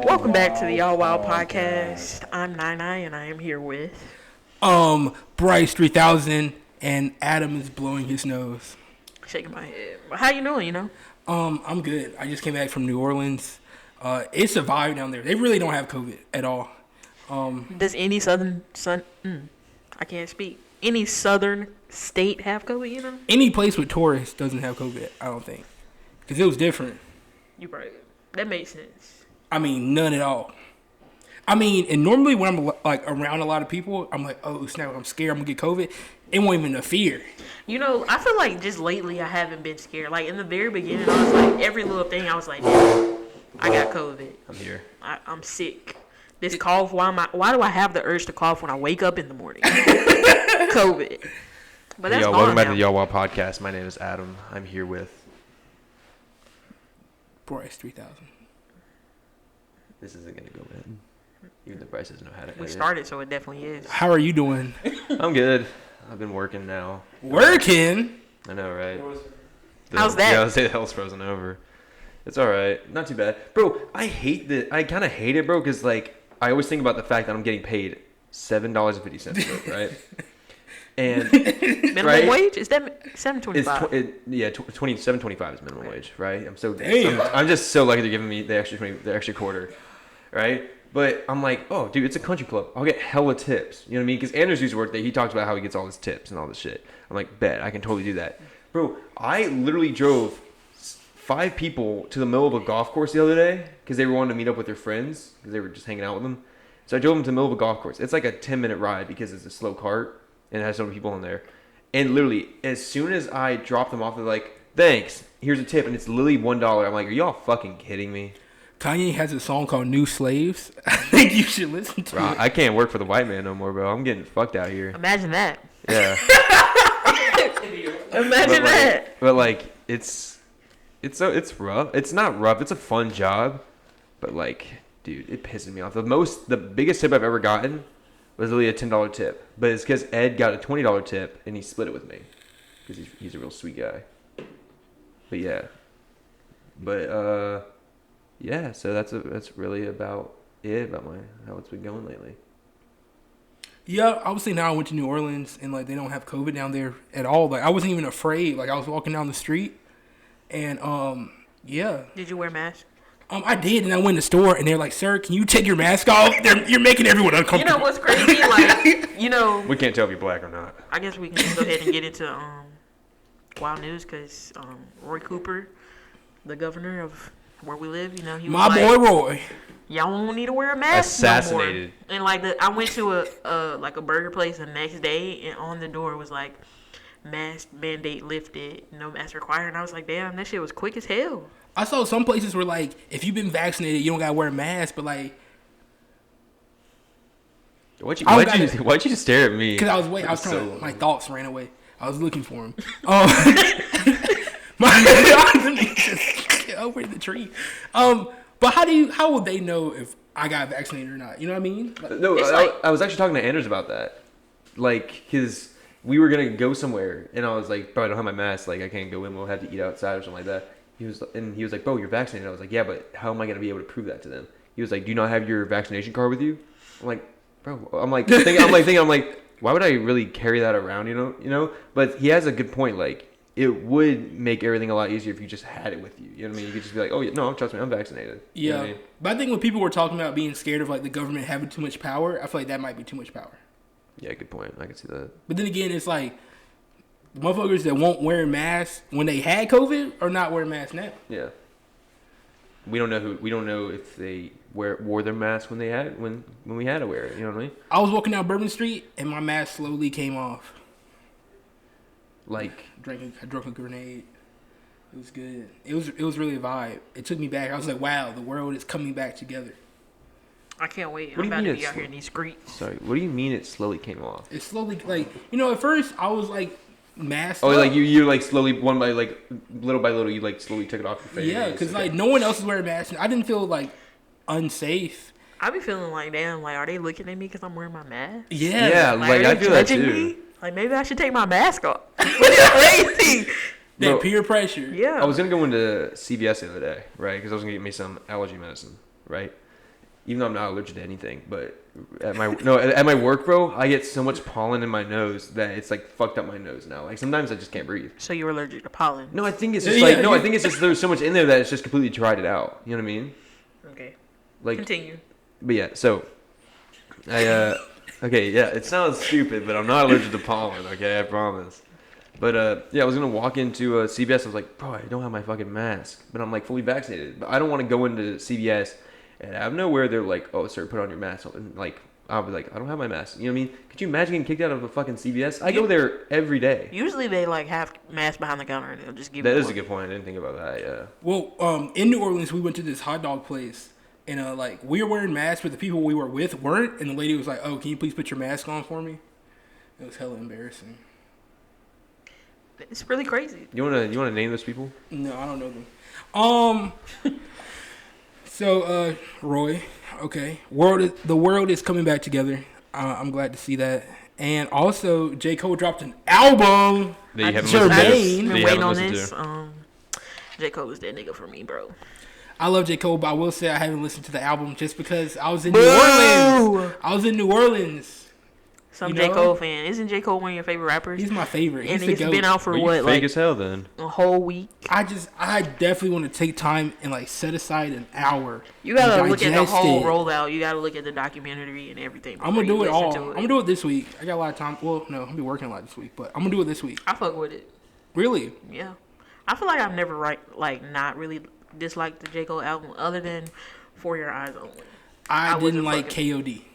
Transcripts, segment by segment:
Welcome back to the Yall Wild Podcast. I'm Nyny, and I am here with brice3000, and Adam is blowing his nose. shaking my head. But how you doing? I'm good. I just came back from New Orleans. It's a vibe down there. They really don't have COVID at all. Does any I can't speak. Any southern state have COVID? Any place with tourists doesn't have COVID. I don't think, because it was different. You right. That makes sense. I mean, none at all. I mean, and normally when I'm like around a lot of people, I'm like, oh snap, I'm scared I'm gonna get COVID. It won't even a fear. I feel like just lately I haven't been scared. Like in the very beginning, I was like, every little thing, I was like, damn, I got COVID. I'm here. I'm sick. This cough, why do I have the urge to cough when I wake up in the morning? COVID. But that's gone welcome back now. to the Yall Wild Podcast. My name is Adam. I'm here with brice3000. This isn't gonna go in. Even though Bryce doesn't know how to. We started, so it definitely is. How are you doing? I'm good. I've been working now. Working? I know, right? How's that? Yeah, I was say the hell's frozen over. It's all right. Not too bad, bro. I kind of hate it, bro, because like I always think about the fact that I'm getting paid $7.50, right? And minimum wage? Is that $7.25? Yeah, $27.25 is minimum wage, right? Damn. I'm just so lucky they're giving me the extra quarter, right? But I'm like, oh, dude, it's a country club. I'll get hella tips. You know what I mean? Because Anders used to work there. He talks about how he gets all his tips and all this shit. I'm like, bet, I can totally do that. Bro, I literally drove 5 people to the middle of a golf course the other day because they were wanting to meet up with their friends because they were just hanging out with them. So I drove them to the middle of a golf course. It's like a 10-minute ride because it's a slow cart and it has so many people in there. And literally, as soon as I dropped them off, they're like, thanks, here's a tip. And it's literally $1. I'm like, are y'all fucking kidding me? Kanye has a song called New Slaves. I think you should listen to it. I can't work for the white man no more, bro. I'm getting fucked out here. Imagine that. Yeah. Imagine that. But like, it's rough. It's not rough. It's a fun job. But like, dude, it pisses me off. The biggest tip I've ever gotten was really a $10 tip. But it's because Ed got a $20 tip and he split it with me because he's a real sweet guy. But yeah. But yeah, so that's really about it, about how it's been going lately. Yeah, obviously now I went to New Orleans and like they don't have COVID down there at all. Like I wasn't even afraid. Like I was walking down the street and yeah. Did you wear a mask? I did, and I went in the store and they're like, "Sir, can you take your mask off? You're making everyone uncomfortable." You know what's crazy? Like, we can't tell if you're black or not. I guess we can go ahead and get into wild news because Roy Cooper, the governor of where we live, he was my like, boy Roy. Y'all won't need to wear a mask Assassinated. no more. And like I went to a burger place the next day, and on the door was like, mask mandate lifted, no mask required. And I was like, damn, that shit was quick as hell. I saw some places where like if you've been vaccinated, you don't gotta wear a mask, but like. Why'd you just stare at me? Because I was trying to. My thoughts ran away. I was looking for him. Get over the tree. But how would they know if I got vaccinated or not? You know what I mean? Like, no, I was actually talking to Anders about that. Like, because we were gonna go somewhere, and I was like, bro, I don't have my mask. Like, I can't go in. We'll have to eat outside or something like that. He was like, bro, you're vaccinated. I was like, yeah, but how am I gonna be able to prove that to them? He was like, do you not have your vaccination card with you? I'm like, bro, I'm like, why would I really carry that around? You know. But he has a good point. Like, it would make everything a lot easier if you just had it with you. You know what I mean? You could just be like, oh, no, trust me, I'm vaccinated. Yeah. You know what I mean? But I think when people were talking about being scared of like the government having too much power, I feel like that might be too much power. Yeah, good point. I can see that. But then again, it's like the motherfuckers that won't wear masks when they had COVID are not wearing masks now. Yeah. We don't know if they wore their mask when we had to wear it. You know what I mean? I was walking down Bourbon Street and my mask slowly came off. Like I drank a grenade. It was good. It was really a vibe. It took me back. I was like, wow, the world is coming back together. I can't wait. What I'm do you about mean to be out here in these streets. Sorry, what do you mean it slowly came off? It slowly, like, at first I was like masked up. like you like slowly, one by like little by little, you like slowly took it off your face. Yeah, because like no one else is wearing masks. I didn't feel like unsafe. I be feeling like, damn, like, are they looking at me because I'm wearing my mask? Yeah, like I feel that too. Me? Like, maybe I should take my mask off. It's crazy. That peer pressure. Yeah. I was gonna go into CVS the other day, right? Because I was gonna get me some allergy medicine, right? even though I'm not allergic to anything, but at my work, bro, I get so much pollen in my nose that it's like fucked up my nose now. Like sometimes I just can't breathe. So you're allergic to pollen? No, I think it's just I think it's just there's so much in there that it's just completely dried it out. You know what I mean? Okay. Like continue. But yeah, so okay, yeah, it sounds stupid, but I'm not allergic to pollen. Okay, I promise. But yeah, I was gonna walk into CVS. I was like, bro, I don't have my fucking mask, but I'm like fully vaccinated. But I don't want to go into CVS. And out of nowhere, they're like, "Oh, sir, put on your mask." And like, I'll be like, "I don't have my mask." You know what I mean? Could you imagine getting kicked out of a fucking CVS? I go there every day. Usually, they like have masks behind the counter, and they'll just give. That is a good point. I didn't think about that. Yeah. Well, in New Orleans, we went to this hot dog place, and like we were wearing masks, but the people we were with weren't. And the lady was like, "Oh, can you please put your mask on for me?" It was hella embarrassing. It's really crazy. You wanna name those people? No, I don't know them. So, Roy, okay, the world is coming back together. I'm glad to see that. And also, J. Cole dropped an album. That you haven't Jermaine. Been waiting on this. J. Cole is that nigga for me, bro. I love J. Cole, but I will say I haven't listened to the album just because I was in New Orleans. I was in New Orleans. Some J. Cole fan. Isn't J. Cole one of your favorite rappers? He's my favorite. And it's been out for what, fake like as hell then? A whole week. I definitely want to take time and like set aside an hour. You gotta look at the whole rollout. You gotta look at the documentary and everything. I'm gonna do it all. I'm gonna do it this week. I got a lot of time. Well, no, I'm gonna be working a lot this week, but I'm gonna do it this week. I fuck with it. Really? Yeah. I feel like I've never not really disliked the J. Cole album other than For Your Eyes Only. I didn't like KOD.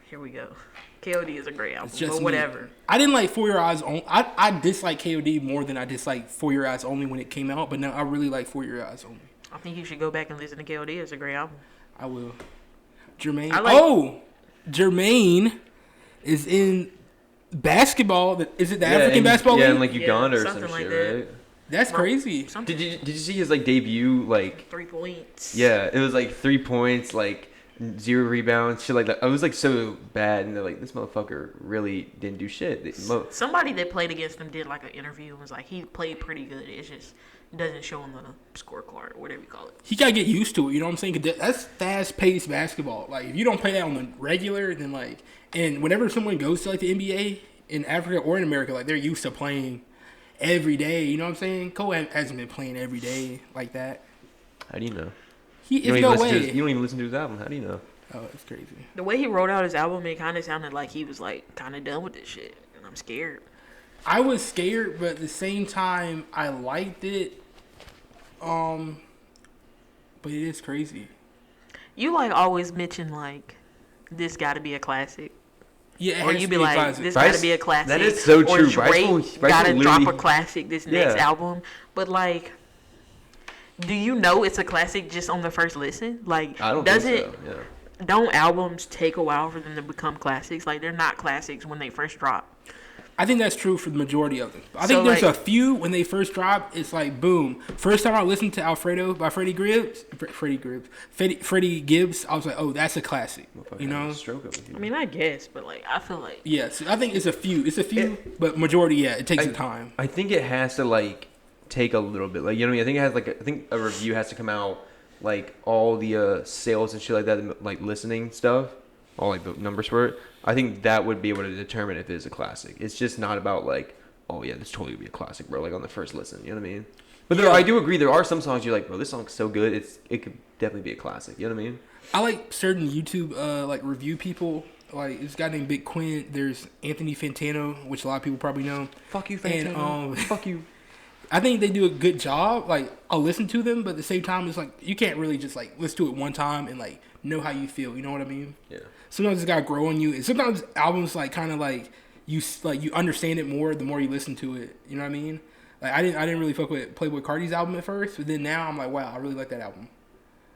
Here we go. KOD is a great album, but whatever. Me. I didn't like For Your Eyes Only. I dislike KOD more than I dislike For Your Eyes Only when it came out, but now I really like For Your Eyes Only. I think you should go back and listen to KOD. It's a great album. I will. Jermaine. Jermaine is in basketball. Is it the African basketball league? Yeah, in like Uganda or some shit, like that. Right? That's crazy. Did you see his like debut? Like 3 points. Yeah, it was like 3 points, like 0 rebounds, shit like that. I was like so bad, and they're like, this motherfucker really didn't do shit. Somebody that played against him did like an interview and was like, he played pretty good. It just doesn't show on the scorecard or whatever you call it. He gotta get used to it. You know what I'm saying? 'Cause that's fast-paced basketball. Like if you don't play that on the regular, then like, and whenever someone goes to like the NBA in Africa or in America, like they're used to playing every day. You know what I'm saying? Cole hasn't been playing every day like that. How do you know? You don't even listen to his album. How do you know? Oh, it's crazy. The way he wrote out his album, it kind of sounded like he was like kind of done with this shit, and I'm scared. I was scared, but at the same time, I liked it. But it is crazy. You like always mention like this got to be a classic. Yeah, or you be like, this got to be a classic. That is so true. Or Drake got to drop a classic this next album, but like. Do you know it's a classic just on the first listen? Like, I don't think so. Yeah. Don't albums take a while for them to become classics? Like, they're not classics when they first drop. I think that's true for the majority of them. I think there's a few when they first drop, it's like boom. First time I listened to Alfredo by Freddie Gibbs, I was like, oh, that's a classic. You know? I mean, I guess, but like, I feel like yes, I think it's a few, but majority, it takes time. I think it has to like take a little bit, like, you know what I mean? I think a review has to come out, like all the sales and shit like that, like listening stuff, all like the numbers for it. I think that would be able to determine if it is a classic. It's just not about like, oh yeah, this totally would be a classic, bro. Like on the first listen, you know what I mean? But I do agree, there are some songs you're like, bro, this song's so good, it could definitely be a classic. You know what I mean? I like certain YouTube like review people. Like this guy named Big Quinn. There's Anthony Fantano, which a lot of people probably know. Fuck you, Fantano. And, fuck you. I think they do a good job. Like I'll listen to them, but at the same time, it's like you can't really just like listen to it one time and like know how you feel. You know what I mean? Yeah. Sometimes it's gotta grow on you, and sometimes albums like kind of like you understand it more the more you listen to it. You know what I mean? Like I didn't really fuck with Playboi Carti's album at first, but then now I'm like, wow, I really like that album.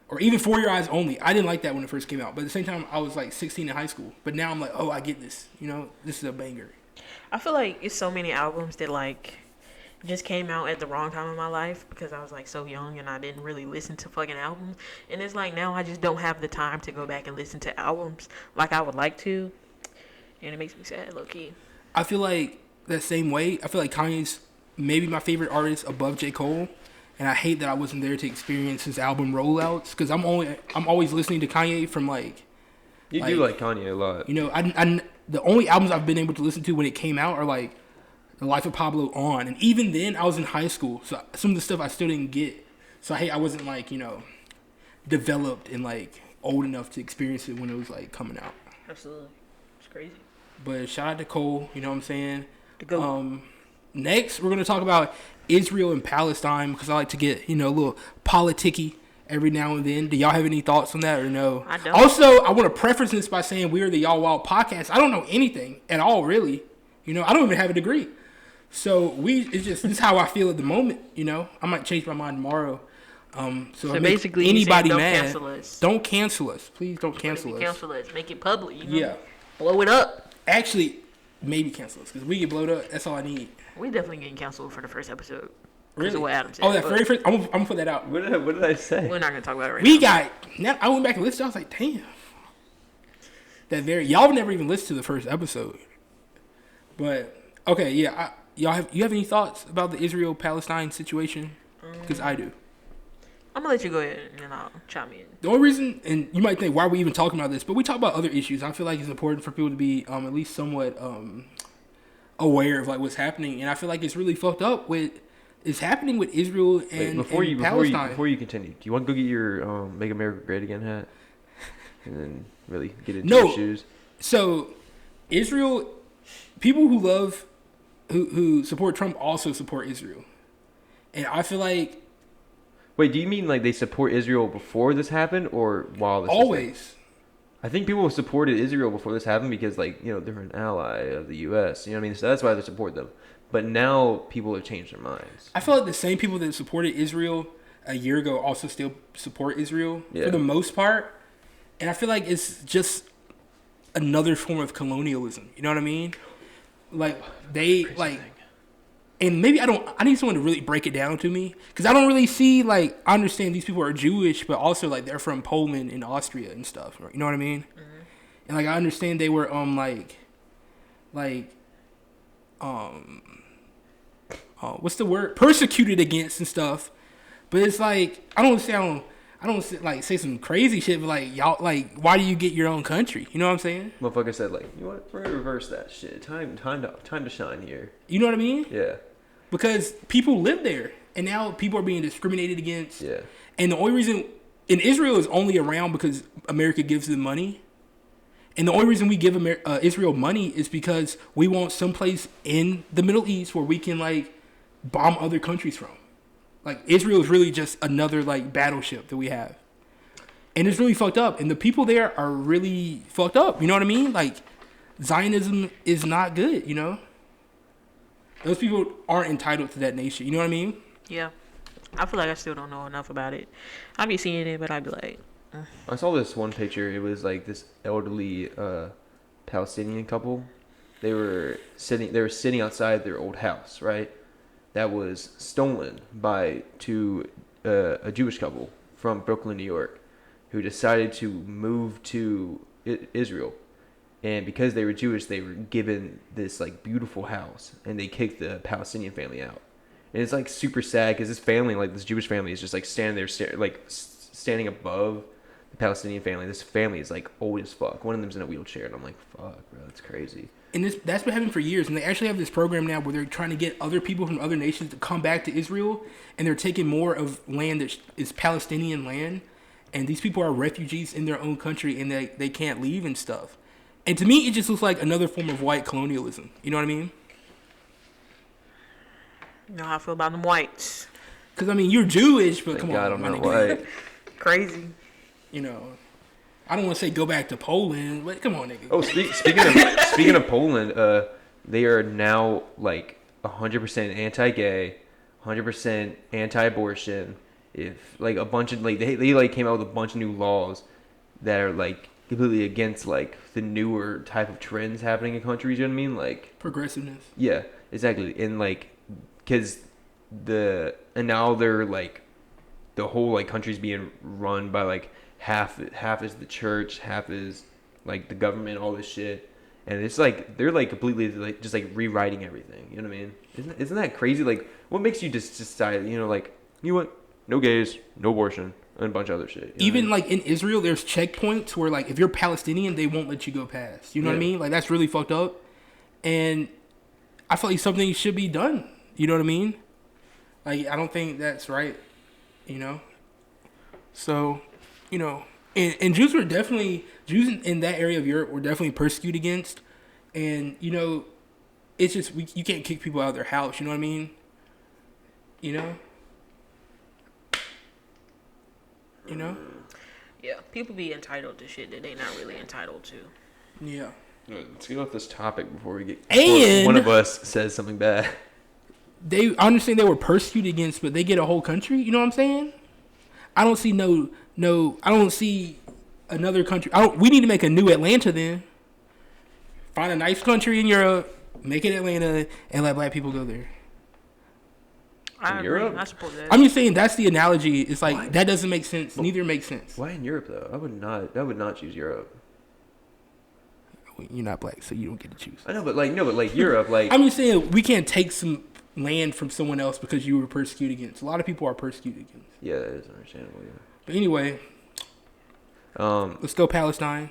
Or even For Your Eyes Only. I didn't like that when it first came out, but at the same time, I was like 16 in high school. But now I'm like, oh, I get this. You know, this is a banger. I feel like it's so many albums that like just came out at the wrong time in my life because I was like so young and I didn't really listen to fucking albums. And it's like now I just don't have the time to go back and listen to albums like I would like to. And it makes me sad, low key. I feel like that same way. I feel like Kanye's maybe my favorite artist above J. Cole. and I hate that I wasn't there to experience his album rollouts because I'm always listening to Kanye from like. You do like Kanye a lot. You know, I the only albums I've been able to listen to when it came out are like The Life of Pablo on, and even then I was in high school, so some of the stuff I still didn't get. So I wasn't like, you know, developed and like old enough to experience it when it was like coming out. Absolutely. It's crazy. But shout out to Cole, you know what I'm saying? To go. Next, we're going to talk about Israel and Palestine because I like to get, you know, a little politicky every now and then. Do y'all have any thoughts on that or no? I don't. Also, I want to preface this by saying we are the Yall Wild Podcast. I don't know anything at all, really. You know, I don't even have a degree. So this is how I feel at the moment, you know? I might change my mind tomorrow. So basically, anybody don't mad, cancel us. Don't cancel us. Please don't cancel us. Cancel us. Make it public. You know? Yeah. Blow it up. Actually, maybe cancel us because we get blowed up. That's all I need. We definitely getting canceled for the first episode. Really? Of what Adam said. Oh, that very first. I'm gonna put that out. What did I say? We're not gonna talk about it right We now. got. Now I went back and listened. I was like, damn. Y'all never even listened to the first episode. But okay, yeah. You have any thoughts about the Israel-Palestine situation? Because I do. I'm gonna let you go ahead and I'll chime in. The only reason, and you might think, why are we even talking about this? But we talk about other issues. I feel like it's important for people to be at least somewhat aware of like what's happening, and I feel like it's really fucked up with it's happening with Israel and, Palestine. Before you continue, do you want to go get your "Make America Great Again" hat, and then really get into your shoes? So, Israel, people who love, who support Trump also support Israel, and I feel like. Wait, do you mean like they support Israel before this happened, or while this? Always. I think people supported Israel before this happened because, like, you know, they're an ally of the U.S. You know what I mean? So that's why they support them. But now people have changed their minds. I feel like the same people that supported Israel a year ago also still support Israel for the most part. And I feel like it's just another form of colonialism. You know what I mean? Like, they, like... And maybe I need someone to really break it down to me. Because I don't really see, like, I understand these people are Jewish, but also, like, they're from Poland and Austria and stuff. You know what I mean? Mm-hmm. And, like, I understand they were, what's the word? Persecuted against and stuff. But it's like, I don't say some crazy shit, but, like, y'all, like, why do you get your own country? You know what I'm saying? Motherfucker said, like, you know what? We're going to reverse that shit. Time to shine here. You know what I mean? Yeah. Because people live there, and now people are being discriminated against. Yeah. And the only reason, and Israel is only around because America gives them money. And the only reason we give Israel money is because we want someplace in the Middle East where we can, like, bomb other countries from. Like, Israel is really just another, like, battleship that we have. And it's really fucked up. And the people there are really fucked up. You know what I mean? Like, Zionism is not good, you know? Those people aren't entitled to that nation. You know what I mean? Yeah. I feel like I still don't know enough about it. I be seeing it, but I be like... I saw this one picture. It was like this elderly Palestinian couple. They were sitting outside their old house, right? That was stolen by a Jewish couple from Brooklyn, New York, who decided to move to Israel. And because they were Jewish, they were given this like beautiful house, and they kicked the Palestinian family out. And it's like super sad because this family, like this Jewish family, is just like standing there, standing above the Palestinian family. This family is like old as fuck. One of them's in a wheelchair, and I'm like, fuck, bro, that's crazy. And that's been happening for years. And they actually have this program now where they're trying to get other people from other nations to come back to Israel, and they're taking more of land that is Palestinian land. And these people are refugees in their own country, and they can't leave and stuff. And to me, it just looks like another form of white colonialism. You know what I mean? You know how I feel about them whites. Because, I mean, you're Jewish, but Thank come God on. I'm not white. Crazy. You know, I don't want to say go back to Poland, but come on, nigga. Oh, speaking of Poland, they are now like 100% anti-gay, 100% anti-abortion. If like a bunch of like they like came out with a bunch of new laws that are like completely against like the newer type of trends happening in countries. You know what I mean? Like progressiveness. Yeah, exactly. And like, cause now they're like the whole like country's being run by like half is the church, half is like the government, all this shit. And it's like they're like completely like just like rewriting everything. You know what I mean? Isn't that crazy? Like, what makes you just decide? You know, like you know what? No gays, no abortion, and a bunch of other shit. You know Even what I mean? like in Israel, there's checkpoints where like if you're Palestinian, they won't let you go past. You know what I mean? Like that's really fucked up. And I feel like something should be done. You know what I mean? Like I don't think that's right. You know. So, you know, and Jews in that area of Europe were definitely persecuted against. And you know, it's just you can't kick people out of their house. You know what I mean? You know. You know? Yeah, people be entitled to shit that they not really entitled to. Yeah. Let's get off this topic before we get. And one of us says something bad. I understand they were persecuted against, but they get a whole country. You know what I'm saying? I don't see I don't see another country. We need to make a new Atlanta then. Find a nice country in Europe, make it Atlanta, and let black people go there. I agree. Europe? I support that. I'm just saying that's the analogy. It's like that doesn't make sense. Neither makes sense. Why in Europe though? I would not choose Europe. You're not black, so you don't get to choose. I know, but like Europe, like I'm just saying we can't take some land from someone else because you were persecuted against. A lot of people are persecuted against. yeah, that is understandable. Yeah. But anyway, let's go Palestine.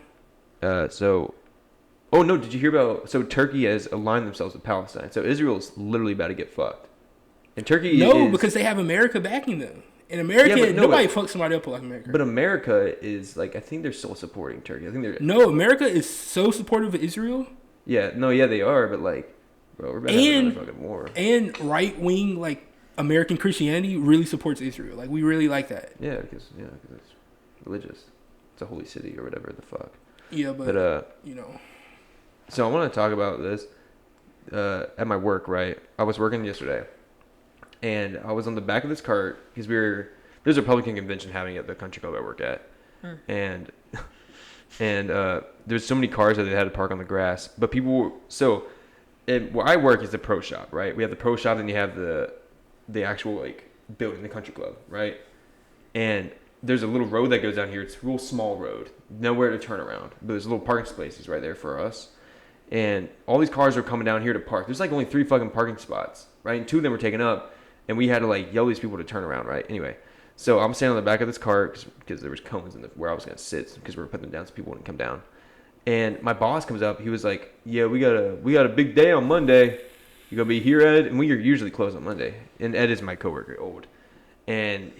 Oh no, did you hear about? So Turkey has aligned themselves with Palestine. So Israel's literally about to get fucked. And Turkey because they have America backing them. In America, nobody fucks somebody up like America. But America is like, I think they're still supporting Turkey. I think they're America is so supportive of Israel. Yeah, they are. But like, bro, we're about to have another fucking war. And right wing like American Christianity really supports Israel. Like we really like that. Yeah, because it's religious. It's a holy city or whatever the fuck. Yeah, but you know. So I want to talk about this at my work. Right, I was working yesterday. And I was on the back of this cart because there's a Republican convention happening at the country club I work at, and there's so many cars that they had to park on the grass. But where I work is the pro shop, right? We have the pro shop, and you have the actual like building, the country club, right? And there's a little road that goes down here. It's a real small road, nowhere to turn around, but there's little parking spaces right there for us. And all these cars are coming down here to park. There's like only 3 fucking parking spots, right? And 2 of them were taken up. And we had to like yell at these people to turn around, right? Anyway, so I'm standing on the back of this car because there was cones where I was gonna sit because we were putting them down so people wouldn't come down. And my boss comes up. He was like, "Yeah, we got a big day on Monday. You gonna be here, Ed?" And we are usually closed on Monday. And Ed is my coworker, old. And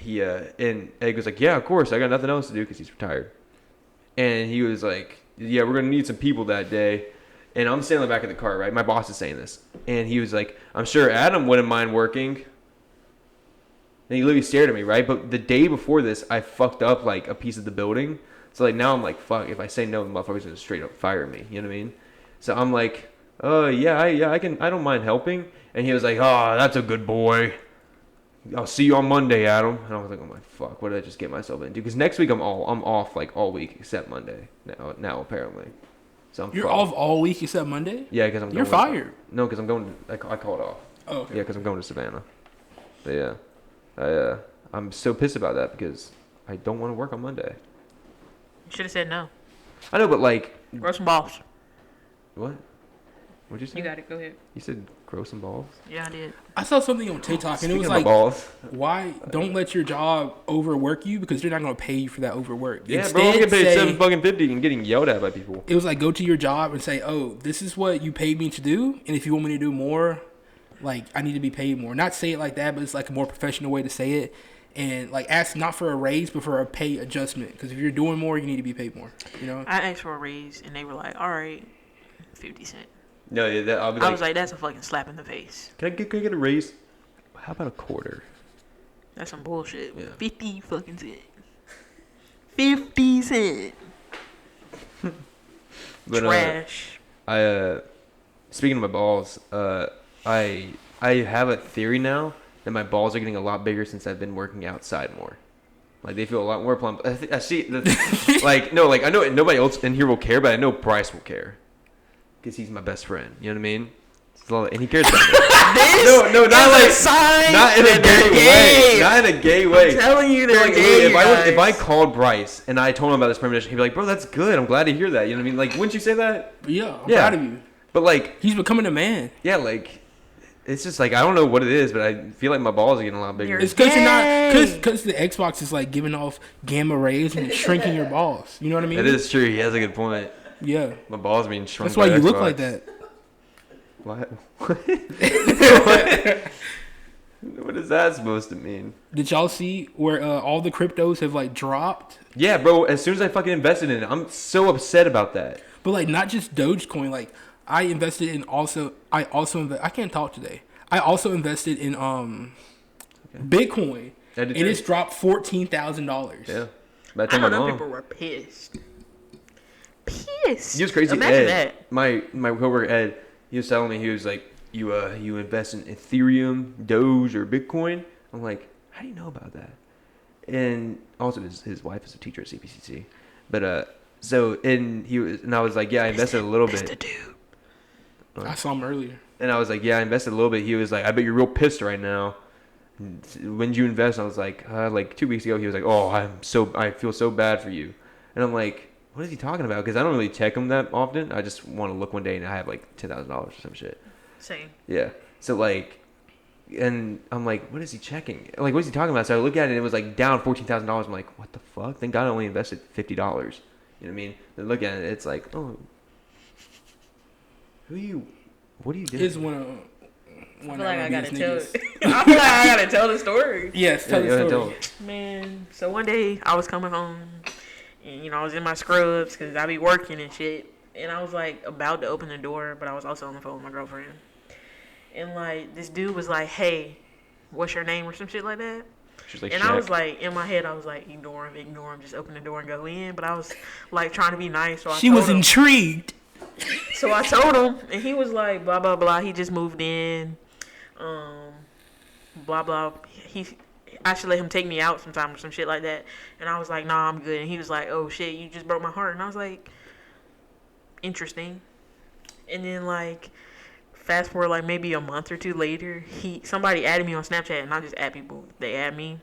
and Ed was like, "Yeah, of course. I got nothing else to do because he's retired." And he was like, "Yeah, we're gonna need some people that day." And I'm standing on the back of the car, right? My boss is saying this, and he was like, "I'm sure Adam wouldn't mind working." And he literally stared at me, right? But the day before this, I fucked up like a piece of the building. So like now I'm like, fuck, if I say no, the motherfucker's gonna straight up fire me. You know what I mean? So I'm like, oh yeah, I don't mind helping. And he was like, oh, that's a good boy. I'll see you on Monday, Adam. And I was like, oh my fuck, what did I just get myself into? Because next week I'm off like all week except Monday. Now apparently. So You're off all week except Monday? Yeah, because You're fired. No, because I'm going. I called off. Oh, okay. Yeah, because I'm going to Savannah. But yeah. I'm so pissed about that because I don't want to work on Monday. You should have said no. I know, but like... Grow some balls. What? What'd you say? You got it. Go ahead. You said grow some balls? Yeah, I did. I saw something on TikTok, and it was Speaking of like, balls. why don't let your job overwork you because they're not going to pay you for that overwork. Yeah, Instead, bro, I'm getting paid $7.50 and getting yelled at by people. It was like, go to your job and say, oh, this is what you paid me to do, and if you want me to do more, like, I need to be paid more. Not say it like that, but it's like a more professional way to say it. And like ask not for a raise, but for a pay adjustment. Because if you're doing more, you need to be paid more. You know. I asked for a raise, and they were like, "All right, 50 cents." No, yeah, I was like, "That's a fucking slap in the face." Can I get a raise? How about a quarter? That's some bullshit. Yeah. 50 fucking cents. 50 cents. Trash. Speaking of my balls, I have a theory now that my balls are getting a lot bigger since I've been working outside more. Like they feel a lot more plump. I see. I know nobody else in here will care, but I know Bryce will care because he's my best friend. You know what I mean? And he cares about me. No, not like not in a gay way. Not in a gay way. I'm telling you, they're like, gay. If I called Bryce and I told him about this premonition, he'd be like, "Bro, that's good. I'm glad to hear that." You know what I mean? Like, wouldn't you say that? Yeah, I'm proud of you. But like, he's becoming a man. Yeah, like. It's just like I don't know what it is, but I feel like my balls are getting a lot bigger. It's because you're not because the Xbox is like giving off gamma rays and shrinking your balls. You know what I mean? It is true. He has a good point. Yeah. My balls being shrunk. That's why you Xbox. look like that. What? What is that supposed to mean? Did y'all see where all the cryptos have like dropped? Yeah, bro. As soon as I fucking invested in it, I'm so upset about that. But like not just Dogecoin. Like I invested in I can't talk today. I also invested in Bitcoin, and it's dropped $14,000. Yeah. I don't know. People were pissed. He was crazy. Imagine Ed, that. My coworker Ed, he was telling me, he was like, you invest in Ethereum, Doge, or Bitcoin. I'm like, how do you know about that? And also his wife is a teacher at CPCC. But I was like, yeah, I invested a little bit. The dude. I saw him earlier. And I was like, yeah, I invested a little bit. He was like, I bet you're real pissed right now. When did you invest? I was like 2 weeks ago. He was like, oh, I feel so bad for you. And I'm like, what is he talking about? Because I don't really check him that often. I just want to look one day and I have like $10,000 or some shit. Same. Yeah. So like, and I'm like, what is he checking? Like, what is he talking about? So I look at it and it was like down $14,000. I'm like, what the fuck? Thank God I only invested $50. You know what I mean? Then look at it, it's like, oh, what are you doing? Is one of I feel like I gotta tell. I feel like I gotta tell the story. Yes, tell the story. Man, so one day I was coming home, and I was in my scrubs because I be working and shit, and I was like about to open the door, but I was also on the phone with my girlfriend, and like this dude was like, "Hey, what's your name?" or some shit like that. She's like, and I was like, in my head, I was like, ignore him, just open the door and go in. But I was like trying to be nice, so she was intrigued. So I told him, and he was like, blah blah blah. He just moved in. Blah blah. I should let him take me out sometime or some shit like that. And I was like, nah, I'm good. And he was like, oh shit, you just broke my heart. And I was like, interesting. And then like, fast forward like maybe a month or two later, somebody added me on Snapchat, and I just add people. They add me,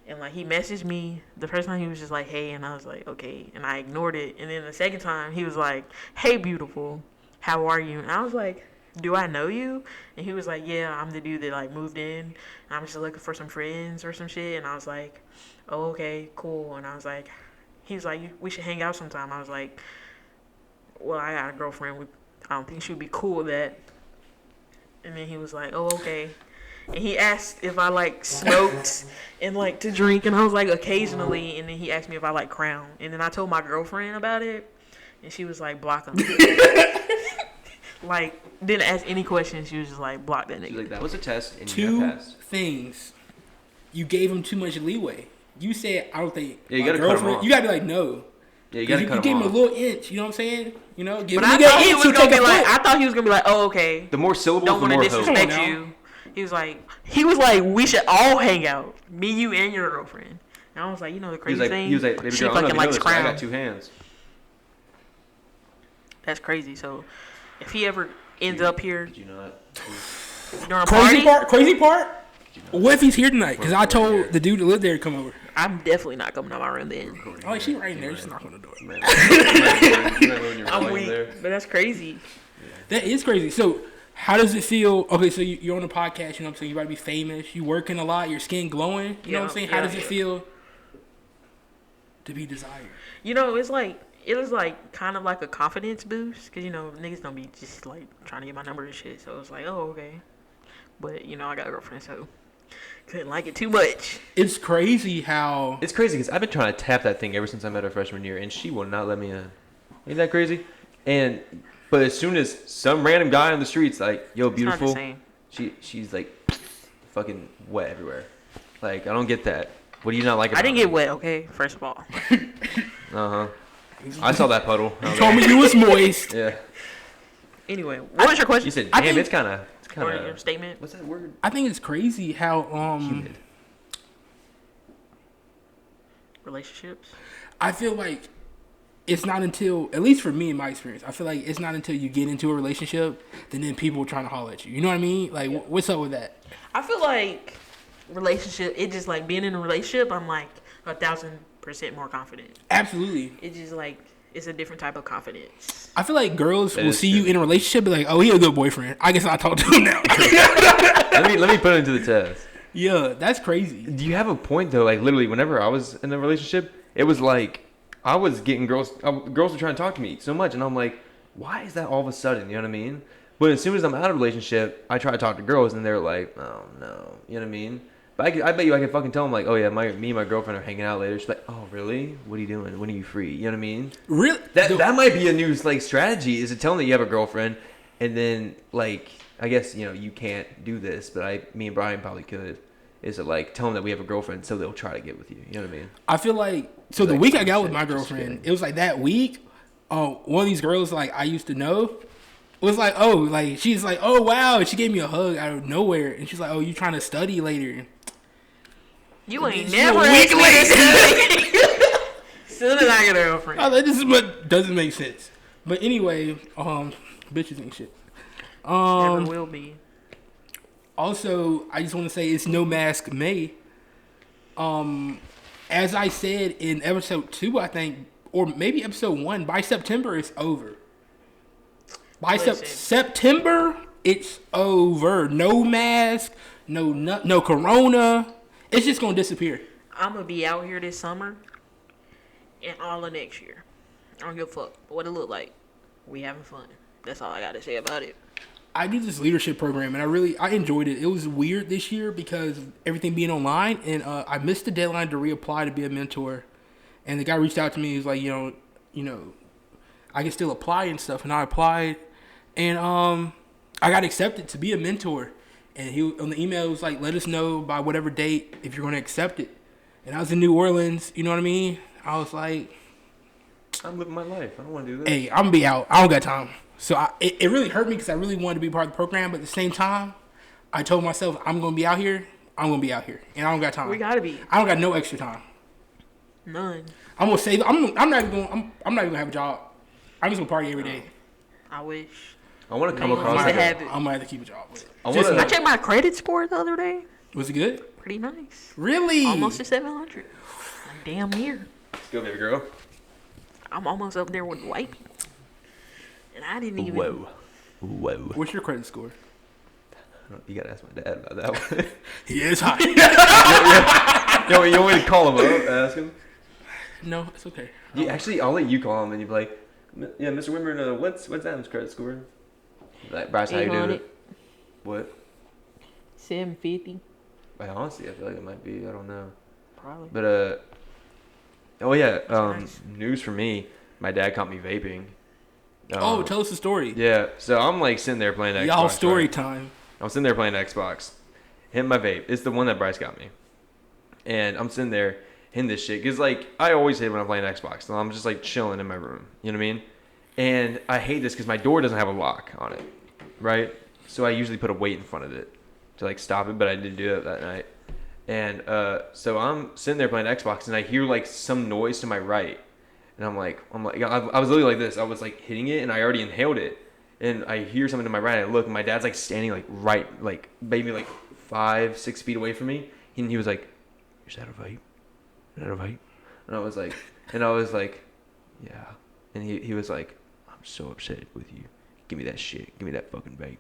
and like he messaged me. The first time he was just like, hey, and I was like, okay, and I ignored it. And then the second time he was like, hey, beautiful, how are you? And I was like, do I know you? And he was like, yeah, I'm the dude that like moved in, and I'm just looking for some friends or some shit. And I was like, oh, okay, cool. And I was like, he was like, we should hang out sometime. I was like, well, I got a girlfriend. I don't think she would be cool with that. And then he was like, oh, okay. And he asked if I like smoked and like to drink, and I was like, occasionally. And then he asked me if I like Crown, and then I told my girlfriend about it, and she was like, block him. Like, didn't ask any questions. She was just like, block that nigga. She's like, that was a test, and you got passed. 2 things. You gave him too much leeway. You said, I don't think. Yeah, you gotta cut him off. You gotta be like, no. Yeah, you gotta cut him off. You gave him a little inch. You know what I'm saying? You know, give but him I a thought he inch. was gonna be like, I thought he was gonna be like, oh, okay. The more syllables, don't the more want to disrespect hope. you. He was like, we should all hang out, me, you, and your girlfriend. And I was like, the crazy thing. He was like, baby she girl, fucking likes Crown. I got 2 hands. That's crazy. So, if he ever ends up here, Did you not? during a Crazy part. What if he's here tonight? Because I told the dude that lived there to come over. I'm definitely not coming to my room then. Oh, she right in there. Just knock on the door. I'm weak, but that's crazy. That is crazy. So, how does it feel? Okay, so you're on a podcast. You know what I'm saying? You about to be famous. You working a lot. Your skin glowing. You know what I'm saying? How does it feel to be desired? It was like kind of like a confidence boost, because niggas don't be just like trying to get my number and shit. So it's like, oh, okay. But I got a girlfriend, so couldn't like it too much. It's crazy how it's crazy because I've been trying to tap that thing ever since I met her freshman year, and she will not let me in. Ain't that crazy? But as soon as some random guy on the street's like, yo, beautiful, it's not the same. She's like fucking wet everywhere. Like, I don't get that. What do you not like about I didn't get wet, okay? First of all. Uh-huh. I saw that puddle. You told me you was moist. Yeah. Anyway, what was your question? You said, damn, it's kind of your statement. What's that word? I think it's crazy how humid. Relationships. I feel like it's not until, at least for me in my experience, I feel like it's not until you get into a relationship that then people are trying to holler at you. You know what I mean? Like, what's up with that? I feel like it just like being in a relationship, I'm like 1,000% more confident. Absolutely. It's just like It's a different type of confidence. I feel like girls That will is see true. you in a relationship, be like, "Oh, he a good boyfriend. I guess I'll talk to him now." let me put it to the test. Yeah, that's crazy. Do you have a point though? Like literally, whenever I was in a relationship, it was like I was getting girls were trying to talk to me so much, and I'm like, why is that all of a sudden? You know what I mean? But as soon as I'm out of a relationship, I try to talk to girls, and they're like, oh no, you know what I mean? But I bet you I can fucking tell them like, oh yeah, me and my girlfriend are hanging out later. She's like, oh really? What are you doing? When are you free? You know what I mean? Really? That might be a new like strategy, is to tell them that you have a girlfriend, and then like I guess you can't do this, but me and Brian probably could. Is to like tell them that we have a girlfriend, so they'll try to get with you. You know what I mean? I feel like so. The week I got with my girlfriend, it was like that week. One of these girls like I used to know was like, oh, like she's like, oh wow, and she gave me a hug out of nowhere, and she's like, oh, you trying to study later? You ain't She's never a asked week me late. to soon as I get a girlfriend. I was like, this is what doesn't make sense. But anyway, bitches ain't shit. Never will be. Also, I just want to say it's No Mask May. As I said in episode 2, I think, or maybe episode 1, by September it's over. By September it's over. No mask, no corona. It's just gonna disappear. I'm gonna be out here this summer and all of next year. I don't give a fuck what it look like. We having fun. That's all I gotta say about it. I do this leadership program, and I enjoyed it. It was weird this year because of everything being online, and I missed the deadline to reapply to be a mentor. And the guy reached out to me. He was like, you know, I can still apply and stuff. And I applied, and I got accepted to be a mentor. And he on the email was like, let us know by whatever date if you're going to accept it. And I was in New Orleans. You know what I mean? I was like, I'm living my life. I don't want to do this. hey, I'm gonna be out. I don't got time. So it really hurt me because I really wanted to be part of the program, but at the same time, I told myself I'm gonna be out here. I'm gonna be out here, and I don't got time. We gotta be. I don't got no extra time. None. I'm gonna save. I'm not even gonna have a job. I'm just gonna party every day. I wish. I want to come Ain't across. gonna Like have a, it. I'm gonna have to keep a job. I checked my credit score the other day. Was it good? Pretty nice. Really? Almost to 700. Like damn near. let's go, baby girl. I'm almost up there with white people. And I didn't even. Whoa. What's your credit score? You gotta ask my dad about that one. He is high. Yo, you want me to call him up? Ask him. No, it's okay. Actually, I'll let you call him, and you'll be like, "Yeah, Mr. Wimmer, what's Adam's credit score?" Like, Bryce, how you doing? What? 750. Like, honestly, I feel like it might be. I don't know. Probably. But oh yeah. Nice. News for me. My dad caught me vaping. Tell us the story. Yeah. So I'm like sitting there playing Xbox. Y'all story right? time. I'm sitting there playing Xbox. Hit my vape. It's the one that Bryce got me. And I'm sitting there hitting this shit. Because, like, I always hate when I'm playing Xbox. So I'm just, like, chilling in my room. You know what I mean? And I hate this because my door doesn't have a lock on it. Right? So I usually put a weight in front of it to, like, stop it. But I didn't do it that night. And so I'm sitting there playing Xbox. And I hear, like, some noise to my right. And I'm like, I was literally like this. I was, like, hitting it. And I already inhaled it. And I hear something to my right, and I look, and my dad's like standing like right, like maybe like 5-6 feet away from me, and he was like, "Is that a vape? Is that a vape?" And I was like, "Yeah." And he was like, "I'm so upset with you. Give me that shit. Give me that fucking vape."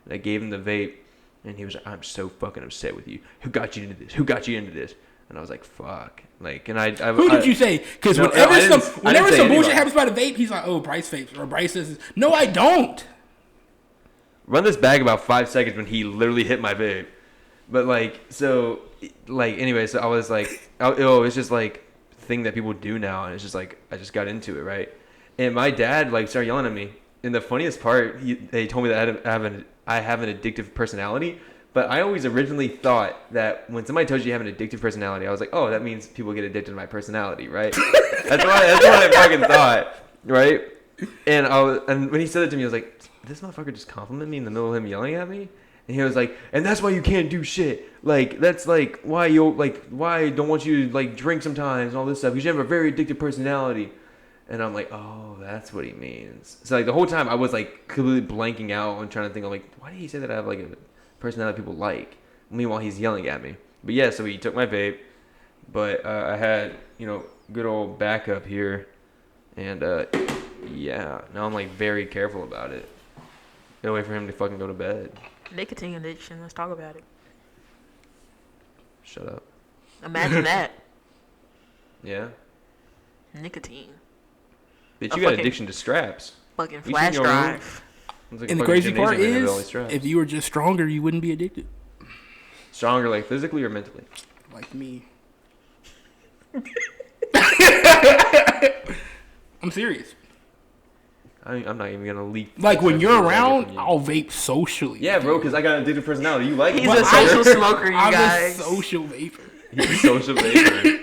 And I gave him the vape, and he was like, "I'm so fucking upset with you. Who got you into this? Who got you into this?" And I was like, "Fuck!" Like, and Who did you say? Because whenever some bullshit happens by the vape, he's like, "Oh, Bryce vapes," or Bryce says, "No, I don't." Run this back about 5 seconds when he literally hit my vape, but like, so, like, anyway, so I was like, it's just like thing that people do now, and it's just like I just got into it, right? And my dad like started yelling at me. And the funniest part, they told me that I have an addictive personality. But I always originally thought that when somebody tells you you have an addictive personality, I was like, oh, that means people get addicted to my personality, right? that's what I fucking thought, right? And when he said it to me, I was like, this motherfucker just complimented me in the middle of him yelling at me? And he was like, and that's why you can't do shit. Like, that's like why I don't want you to like drink sometimes and all this stuff. You should have a very addictive personality. And I'm like, oh, that's what he means. So like the whole time I was like completely blanking out and trying to think, I'm like, why did he say that I have like a personality people like? Meanwhile, he's yelling at me. But yeah, so he took my vape, but I had good old backup here, And yeah, now I'm like very careful about it. Gotta wait for him to fucking go to bed. Nicotine addiction. Let's talk about it. Shut up. Imagine that. Yeah. Nicotine. Bitch, you got addiction to straps. Fucking flash drive. Like And the crazy part is, if you were just stronger, you wouldn't be addicted. Stronger, like physically or mentally? Like me. I'm serious. I'm not even gonna leak. Like when you're around, I'll vape socially. Yeah, bro, because I got an addictive personality. You like He's a social smoker, you I'm guys. a social vapor. He's a social vapor.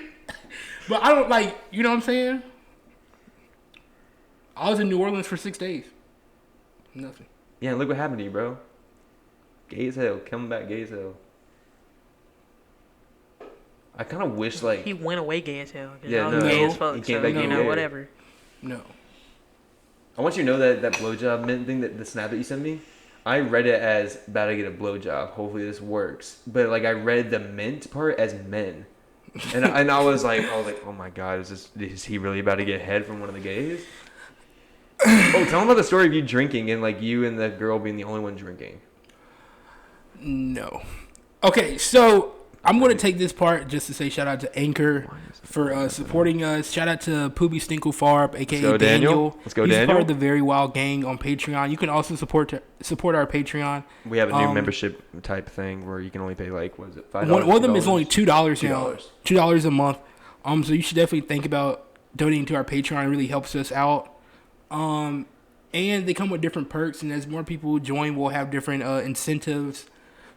But I don't like, you know what I'm saying? I was in New Orleans for 6 days. Nothing. Yeah, look what happened to you, bro. Gay as hell. Coming back gay as hell. I kind of wish, like... He went away gay as hell. Yeah, no. Gay as fuck, he came so, back you gay know, later. whatever. No. I want you to know that blowjob mint thing, the snap that you sent me, I read it as about to get a blowjob. Hopefully this works. But, like, I read the mint part as men. And I was like, oh my God, is he really about to get head from one of the gays? Oh, tell him about the story of you drinking and, like, you and the girl being the only one drinking. No. Okay, so I'm going to take this part just to say shout out to Anchor for supporting us. Shout out to Poopy Stinklefarb, a.k.a. Daniel. Let's go, He's Daniel. part of the Very Wild Gang on Patreon. You can also support our Patreon. We have a new membership type thing where you can only pay, like, what is it, $5? One of them is only $2 now. $2. $2 a month. So you should definitely think about donating to our Patreon. It really helps us out. And they come with different perks, and as more people join, we'll have different incentives,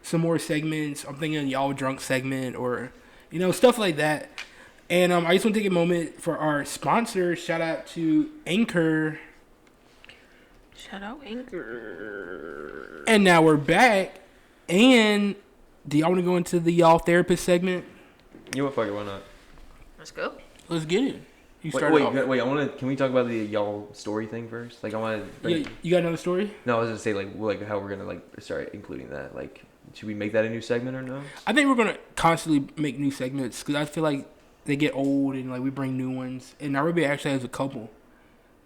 some more segments. I'm thinking of Y'all Drunk segment or, you know, stuff like that. And I just want to take a moment for our sponsor. Shout out to Anchor. Shout out Anchor. And now we're back. And do y'all want to go into the Y'all Therapist segment? You know what, fuck it, why not? Let's go. Let's get it. You Wait, I want to. Can we talk about the y'all story thing first? Like, I want to. Yeah, you got another story? No, I was gonna say like how we're gonna like start including that. Like, should we make that a new segment or no? I think we're gonna constantly make new segments because I feel like they get old and like we bring new ones. And Nairobi actually has a couple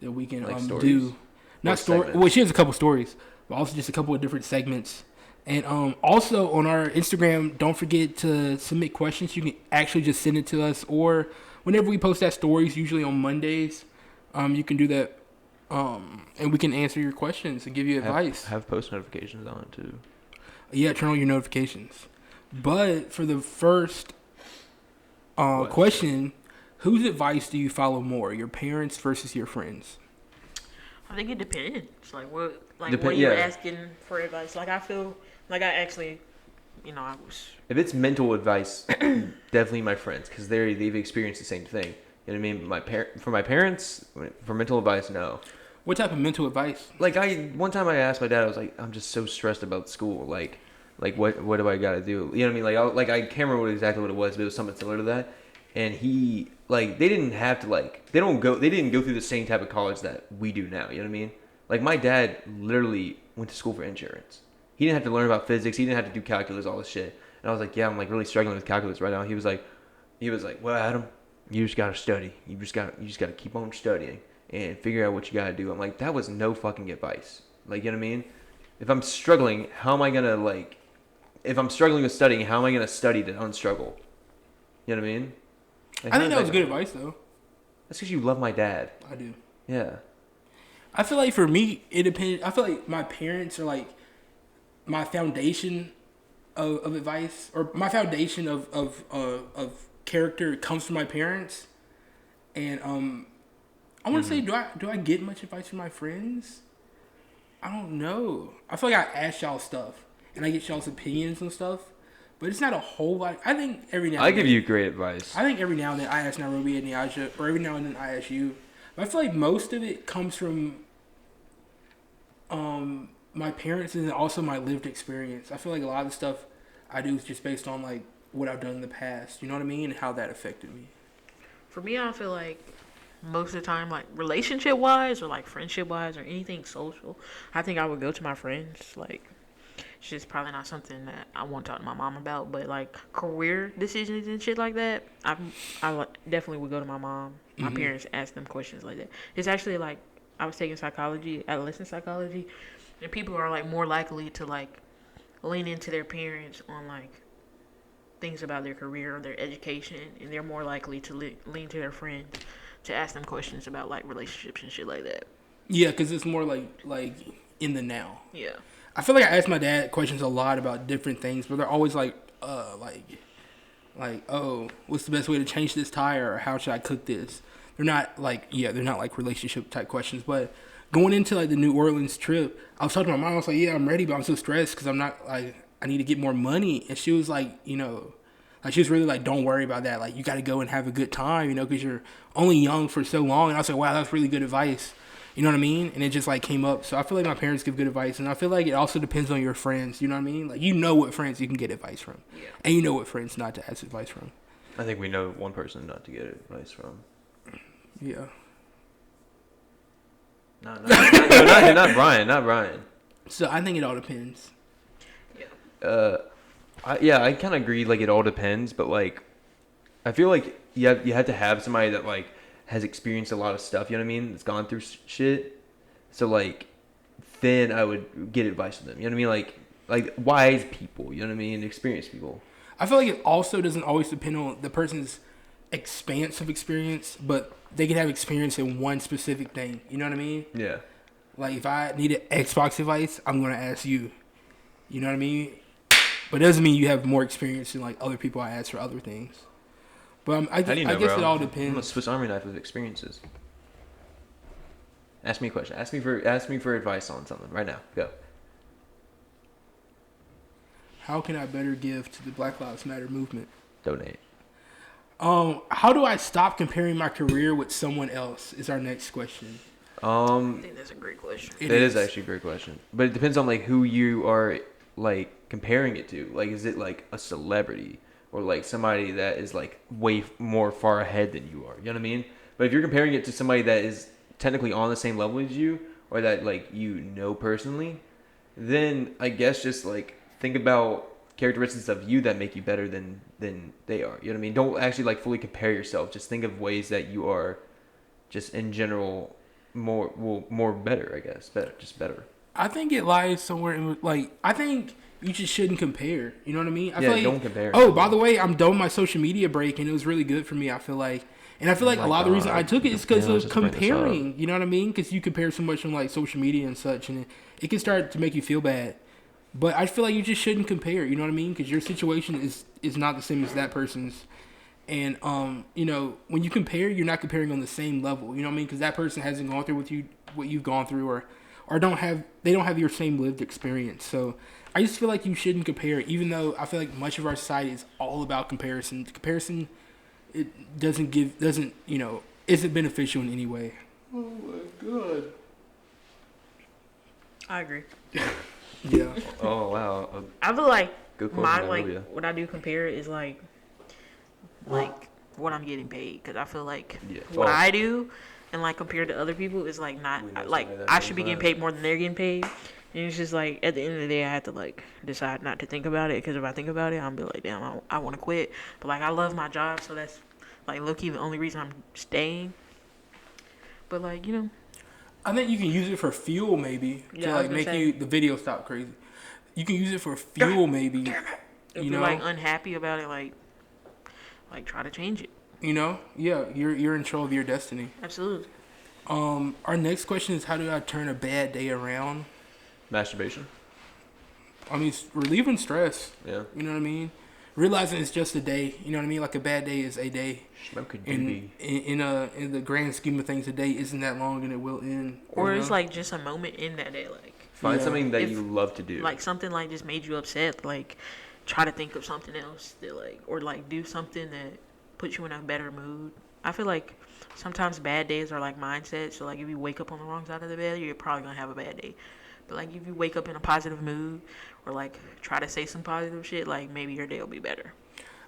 that we can like do. Not story. Well, she has a couple stories, but also just a couple of different segments. And also on our Instagram, don't forget to submit questions. You can actually just send it to us, or whenever we post that stories, usually on Mondays, you can do that, and we can answer your questions and give you advice. Have post notifications on too. Yeah, turn on your notifications. But for the first question, whose advice do you follow more, your parents versus your friends? I think it depends. Like what? Like when you're asking for advice. Like I feel like I actually, you know, I was. If it's mental advice, definitely my friends, because they've experienced the same thing. You know what I mean? For my parents, for mental advice, no. What type of mental advice? Like one time I asked my dad, I was like, I'm just so stressed about school. Like what do I gotta do? You know what I mean? Like I can't remember exactly what it was, but it was something similar to that. And he they didn't have to they didn't go through the same type of college that we do now. You know what I mean? Like my dad literally went to school for insurance. He didn't have to learn about physics. He didn't have to do calculus, all this shit. And I was like, yeah, I'm like really struggling with calculus right now. He was like, well, Adam, you just gotta study. You just gotta keep on studying and figure out what you gotta do. I'm like, that was no fucking advice. Like, you know what I mean? If I'm struggling, how am I gonna if I'm struggling with studying, how am I gonna study to unstruggle? You know what I mean? I think that was good advice though. That's because you love my dad. I do. Yeah. I feel like for me, it depends. I feel like my parents are like my foundation of advice, or my foundation of character comes from my parents. And I want to say, do I get much advice from my friends? I don't know. I feel like I ask y'all stuff and I get y'all's opinions and stuff, but it's not a whole lot. I think every now and then, I give you great advice. I think every now and then I ask Nairobi and Niaja, or every now and then I ask you. But I feel like most of it comes from my parents and also my lived experience. I feel like a lot of the stuff I do is just based on like what I've done in the past. You know what I mean? And how that affected me. For me, I feel like most of the time, like relationship wise or like friendship wise or anything social, I think I would go to my friends. Like, It's just probably not something that I want to talk to my mom about. But like career decisions and shit like that, definitely would go to my mom. My parents ask them questions like that. It's actually like I was taking psychology, adolescent psychology, and people are like more likely to like lean into their parents on like things about their career or their education, and they're more likely to lean to their friends to ask them questions about like relationships and shit like that. Yeah, because it's more like in the now. Yeah. I feel like I ask my dad questions a lot about different things, but they're always like, oh, what's the best way to change this tire, or how should I cook this? They're not like relationship type questions. But going into like the New Orleans trip, I was talking to my mom. I was like, yeah, I'm ready, but I'm so stressed because I'm not like, I need to get more money. And she was like, like she was really like, don't worry about that. Like you got to go and have a good time, because you're only young for so long. And I was like, wow, that's really good advice. You know what I mean? And it just like came up. So I feel like my parents give good advice, and I feel like it also depends on your friends. You know what I mean? Like what friends you can get advice from, and what friends not to ask advice from. I think we know one person not to get advice from. Yeah. Not Brian. Not Brian. So I think it all depends. Yeah. I kind of agree. Like it all depends, but like, I feel like you have to have somebody that like has experienced a lot of stuff, you know what I mean? That's gone through shit. So like, then I would get advice from them. You know what I mean? Like wise people, you know what I mean? Experienced people. I feel like it also doesn't always depend on the person's expanse of experience, but they can have experience in one specific thing. You know what I mean? Yeah. Like if I needed Xbox advice, I'm gonna ask you. You know what I mean? But it doesn't mean you have more experience than like other people I ask for other things. But I guess it all depends. I'm a Swiss Army knife of experiences. Ask me a question. Ask me for advice on something right now. Go. How can I better give to the Black Lives Matter movement? Donate. How do I stop comparing my career with someone else? Is our next question. I think that's a great question. It is actually a great question, but it depends on like who you are like comparing it to. Like, is it like a celebrity? Or like somebody that is like way more far ahead than you are. You know what I mean? But if you're comparing it to somebody that is technically on the same level as you, or that like personally, then I guess just like think about characteristics of you that make you better than they are. You know what I mean? Don't actually like fully compare yourself. Just think of ways that you are just in general more better, I guess. Better. I think it lies somewhere in like I think you just shouldn't compare. You know what I mean? I feel like, don't compare. Oh, by the way, I'm done with my social media break, and it was really good for me. I feel like a lot of the reason I took it is because of comparing. You know what I mean? Because you compare so much on like social media and such, and it can start to make you feel bad. But I feel like you just shouldn't compare. You know what I mean? Because your situation is not the same as that person's. And when you compare, you're not comparing on the same level. You know what I mean? Because that person hasn't gone through what you've gone through, or don't have your same lived experience. So I just feel like you shouldn't compare, even though I feel like much of our society is all about comparison. Comparison, it isn't beneficial in any way. Oh my god. I agree. Yeah. Oh wow. I feel like Hallelujah. what I do compare is like what I'm getting paid, because I feel like what I do and like compared to other people is like not like I should be getting paid more than they're getting paid. And it's just like at the end of the day, I have to like decide not to think about it, because if I think about it, I'll be like, damn, I want to quit. But like I love my job, so that's like low key the only reason I'm staying. But like I think you can use it for fuel, maybe to like make the video stop crazy. You can use it for fuel, maybe. If you're like unhappy about it, like try to change it. Yeah, you're in control of your destiny. Absolutely. Our next question is, how do I turn a bad day around? Masturbation. I mean, it's relieving stress. Yeah. You know what I mean? Realizing it's just a day. You know what I mean? Like a bad day is a day. Smoke a doobie. In the grand scheme of things, a day isn't that long, and it will end. Or it's like just a moment in that day. Like find something that you love to do. Like something like just made you upset. Like try to think of something else that or do something that puts you in a better mood. I feel like sometimes bad days are like mindset. So like if you wake up on the wrong side of the bed, you're probably gonna have a bad day. But like if you wake up in a positive mood, or like try to say some positive shit, like maybe your day will be better.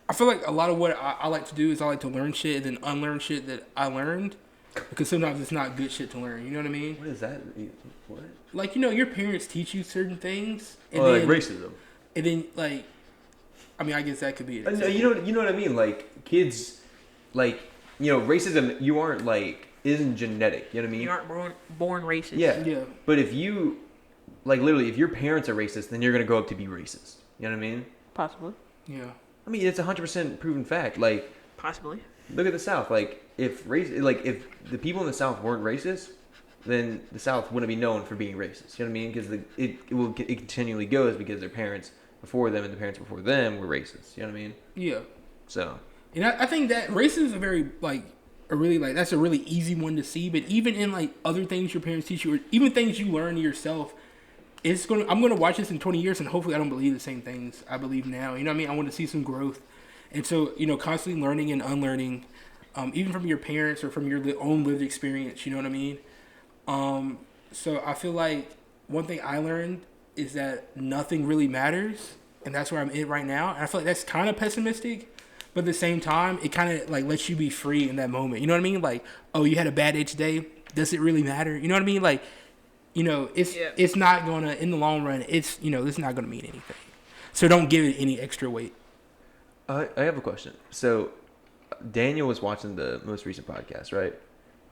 I feel like a lot of what I like to do is I like to learn shit and then unlearn shit that I learned. because sometimes it's not good shit to learn. You know what I mean? What does that mean? What? Like, you know, your parents teach you certain things, and Like racism. And then, like, I mean, I guess that could be it. No, you know what I mean? Like kids, like racism. You aren't like isn't genetic. You know what I mean? You aren't born racist. Yeah. But if you, like, literally, if your parents are racist, then you're gonna grow up to be racist. You know what I mean? Possibly. Yeah. I mean, it's 100% proven fact. Like, Possibly. look at the South. Like, if if the people in the South weren't racist, then the South wouldn't be known for being racist. You know what I mean? Because it continually goes because their parents before them and the parents before them were racist. You know what I mean? Yeah. So. And I think that racism is that's a really easy one to see. But even in like other things your parents teach you, or even things you learn yourself, I'm gonna watch this in 20 years and hopefully I don't believe the same things I believe now. You know what I mean? I want to see some growth, and so constantly learning and unlearning, even from your parents or from your own lived experience. You know what I mean? So I feel like one thing I learned is that nothing really matters, and that's where I'm in right now. And I feel like that's kind of pessimistic. But at the same time, it kind of like lets you be free in that moment. You know what I mean? Like, oh, you had a bad day today. Does it really matter? You know what I mean? Like, it's not gonna, in the long run, it's not gonna mean anything. So don't give it any extra weight. I have a question. So Daniel was watching the most recent podcast, right?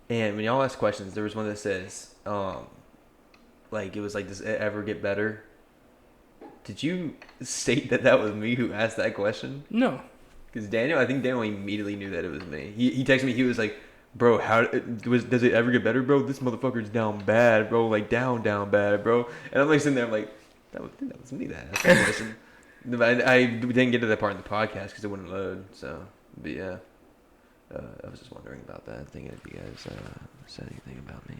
And when y'all ask questions, there was one that says, like, it was like, does it ever get better? Did you state that was me who asked that question? No. Because I think Daniel immediately knew that it was me. He texted me. He was like, "Bro, does it ever get better, bro? This motherfucker's down bad, bro. Like down bad, bro." And I'm like sitting there, I'm like, that was me that asked that question. I didn't get to that part in the podcast because it wouldn't load. So, but yeah, I was just wondering about that. Thinking if you guys said anything about me.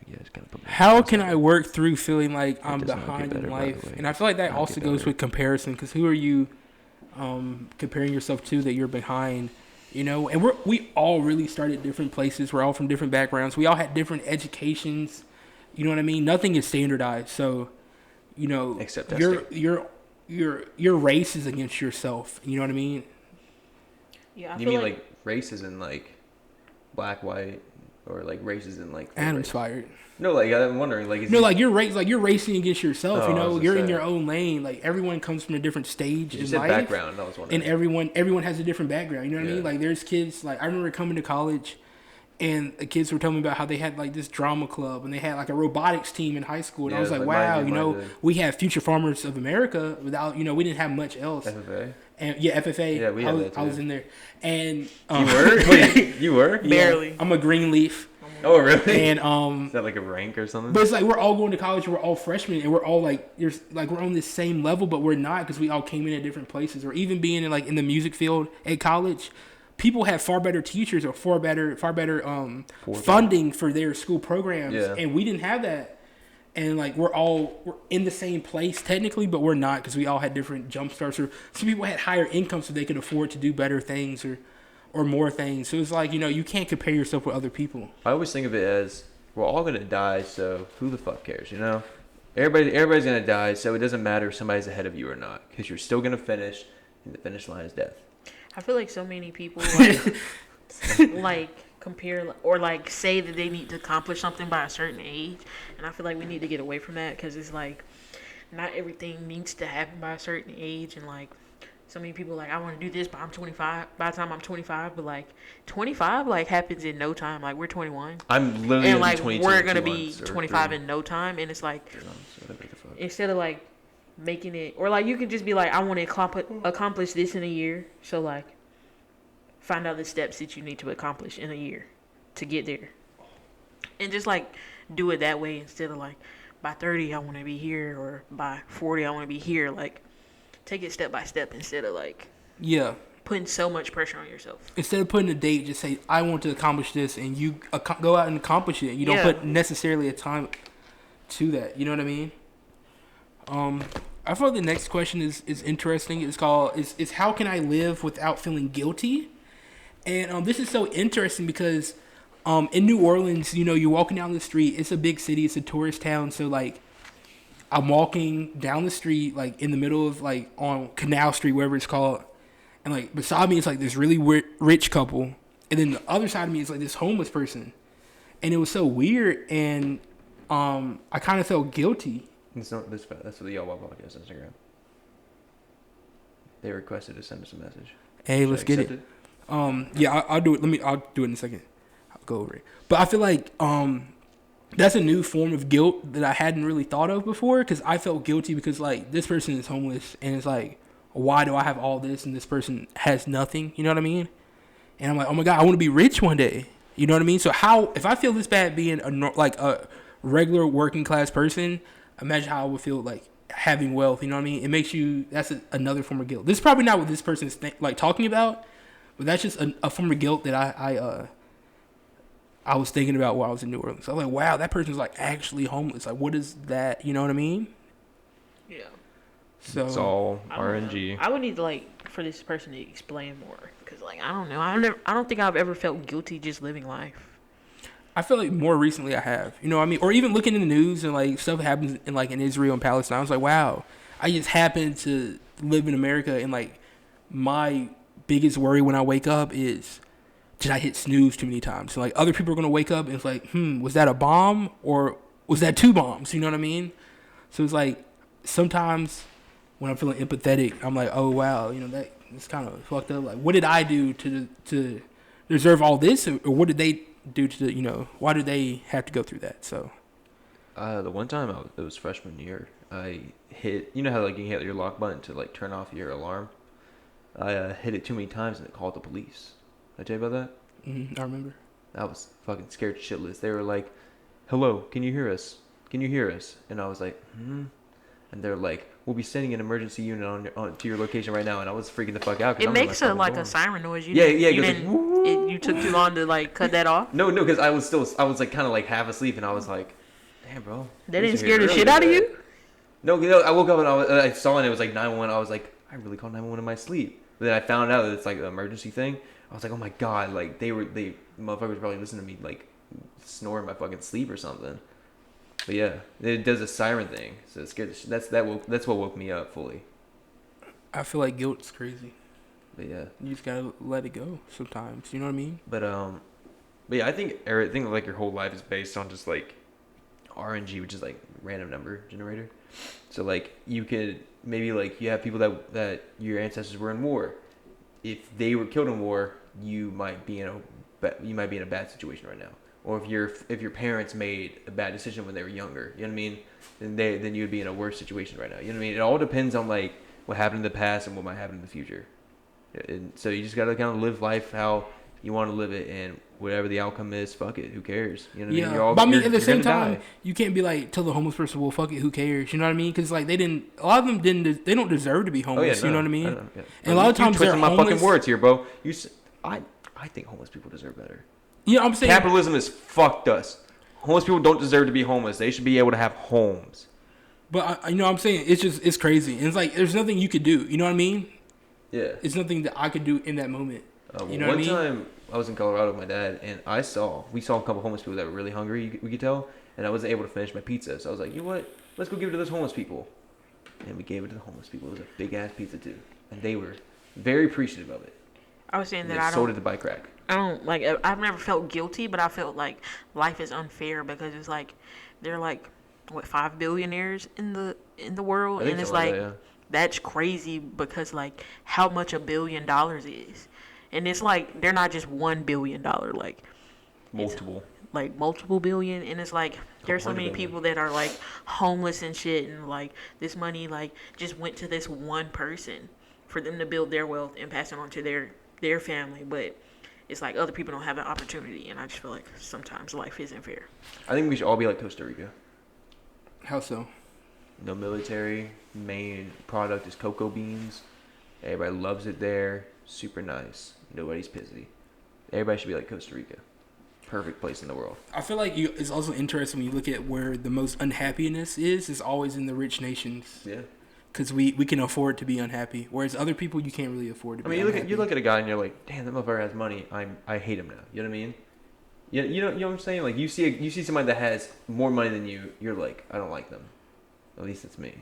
You guys kind of put me. How can I work through feeling like I'm behind in life? And I feel like that also goes with comparison. Because who are you? Comparing yourself to that you're behind, and we all really started different places. We're all from different backgrounds. We all had different educations. You know what I mean? Nothing is standardized. So, except your race is against yourself. You know what I mean? Yeah. You mean like race isn't like black, white, or like race isn't like Adam's fired. No, like I'm wondering, like you're racing against yourself. You're in your own lane. Like everyone comes from a different stage in life. Background. I was wondering. And everyone has a different background. You know what I mean? Like there's kids. Like I remember coming to college, and the kids were telling me about how they had like this drama club and they had like a robotics team in high school. And I was like, wow, we have Future Farmers of America without we didn't have much else. FFA. And FFA. Yeah, we had that too. I was in there. And you were? Wait, you were? Barely. I'm a green leaf. Oh, really? And is that like a rank or something? But it's like we're all going to college. We're all freshmen, and we're all like we're on this same level, but we're not because we all came in at different places. Or even being in the music field at college, people have far better teachers or far better funding for their school programs, and we didn't have that. And like we're in the same place technically, but we're not because we all had different jump starts. Or some people had higher income so they could afford to do better things or more things. So it's like, you can't compare yourself with other people. I always think of it as we're all going to die, so who the fuck cares, Everybody's going to die, so it doesn't matter if somebody's ahead of you or not, because you're still going to finish, and the finish line is death. I feel like so many people like compare or like say that they need to accomplish something by a certain age, and I feel like we need to get away from that because it's like not everything needs to happen by a certain age, and like so many people like I want to do this, but I'm 25. By the time I'm 25, but like 25 like happens in no time. Like we're 21. I'm literally and like 22 we're gonna be 25 in no time, and it's like instead of like making it or like you could just be like I want to accomplish this in a year. So like find out the steps that you need to accomplish in a year to get there, and just like do it that way instead of like by 30 I want to be here or by 40 I want to be here. Like take it step by step instead of like putting so much pressure on yourself. Instead of putting a date, just say I want to accomplish this, and you go out and accomplish it. You don't put necessarily a time to that. You know what I mean? I thought the next question is interesting. It's called is how can I live without feeling guilty? And this is so interesting because in New Orleans, you're walking down the street. It's a big city. It's a tourist town. So like I'm walking down the street, like in the middle of like on Canal Street, wherever it's called, and like beside me it's like this really rich couple, And then the other side of me is like this homeless person, and it was so weird, and I kind of felt guilty. It's not this. That's for the Yall Wild Podcast Instagram. They requested to send us a message. Hey, let's get it. Yeah, I'll do it. I'll do it in a second. I'll go over it. But I feel like that's a new form of guilt that I hadn't really thought of before, because I felt guilty because like this person is homeless, and it's like, why do I have all this and this person has nothing? You know what I mean? And I'm like, oh my God, I want to be rich one day. You know what I mean? So how, if I feel this bad being a regular working class person, imagine how I would feel like having wealth. You know what I mean? It makes you, that's another form of guilt. This is probably not what this person is talking about, but that's just a form of guilt that I was thinking about while I was in New Orleans. I was like, wow, that person's like actually homeless. Like, what is that? You know what I mean? Yeah. So it's all RNG. I would need for this person to explain more, because I don't know. I don't think I've ever felt guilty just living life. I feel like more recently I have. You know what I mean? Or even looking in the news and like stuff happens in Israel and Palestine. I was like, wow, I just happen to live in America, and like my biggest worry when I wake up is, did I hit snooze too many times? So like other people are gonna wake up and it's like, was that a bomb or was that 2 bombs? You know what I mean? So it's like sometimes when I'm feeling empathetic, I'm like, oh wow, you know, that's kind of fucked up. Like, what did I do to deserve all this, or what did they do to, you know, why did they have to go through that? So the one time it was freshman year, I hit, you know how like you hit your lock button to like turn off your alarm. I hit it too many times and it called the police. Did I tell you about that? I remember. I was fucking scared shitless. They were like, hello, can you hear us? Can you hear us? And I was like, And they're like, we'll be sending an emergency unit to your location right now. And I was freaking the fuck out. It makes a siren noise. You took too long to like cut that off? No, because I was like kind of like half asleep, and I was like, damn, bro. They didn't scare the shit out of you? No, I woke up and I saw it, and it was like 911. I was like, I really called 911 in my sleep. But then I found out that it's like an emergency thing. I was like, oh my God, like they motherfuckers probably listening to me like snore in my fucking sleep or something. But yeah, it does a siren thing, so it scared that's what woke me up fully. I feel like guilt's crazy. But yeah, you just gotta let it go sometimes. You know what I mean? But yeah, I think everything like your whole life is based on just like RNG, which is like random number generator. So like you could maybe like you have people that your ancestors were in war. If they were killed in war, you might be in a bad situation right now. Or if your parents made a bad decision when they were younger, you know what I mean? Then you'd be in a worse situation right now. You know what I mean? It all depends on like what happened in the past and what might happen in the future. And so you just gotta kind of live life how you want to live it, and whatever the outcome is, fuck it, who cares? You know what I mean? But I mean, at the same time, you can't be like, tell the homeless person, well, fuck it, who cares? You know what I mean? Because like a lot of them they don't deserve to be homeless. You know what I mean? And a lot of times they're homeless. My fucking words here, bro. I think homeless people deserve better. Yeah, I'm saying capitalism has fucked us. Homeless people don't deserve to be homeless. They should be able to have homes. But I'm saying it's crazy. And it's like there's nothing you could do. You know what I mean? Yeah. It's nothing that I could do in that moment. You know what I mean? One time I was in Colorado with my dad, and we saw a couple homeless people that were really hungry. We could tell, and I wasn't able to finish my pizza. So I was like, you know what? Let's go give it to those homeless people. And we gave it to the homeless people. It was a big ass pizza too, and they were very appreciative of it. I was saying and that I sold it to buy crack. I don't like. I've never felt guilty, but I felt like life is unfair because it's like there are like 5 billionaires in the world, and it's like that's crazy because like how much $1 billion is, and it's like they're not just $1 billion, like multiple billion, and it's like there's so many people that are like homeless and shit, and like this money like just went to this one person for them to build their wealth and pass it on to their family, but it's like other people don't have an opportunity, and I just feel like sometimes life isn't fair. I think we should all be like Costa Rica. How so? No military. Main product is cocoa beans. Everybody loves it there. Super nice. Nobody's pissy. Everybody should be like Costa Rica. Perfect place in the world. I feel like it's also interesting when you look at where the most unhappiness is always in the rich nations. Yeah. Because we can afford to be unhappy, whereas other people you can't really afford to be unhappy. You look at a guy and you're like, damn, that motherfucker has money. I hate him now. You know what I mean? You know what I'm saying? Like you see somebody that has more money than you, you're like, I don't like them. At least it's me.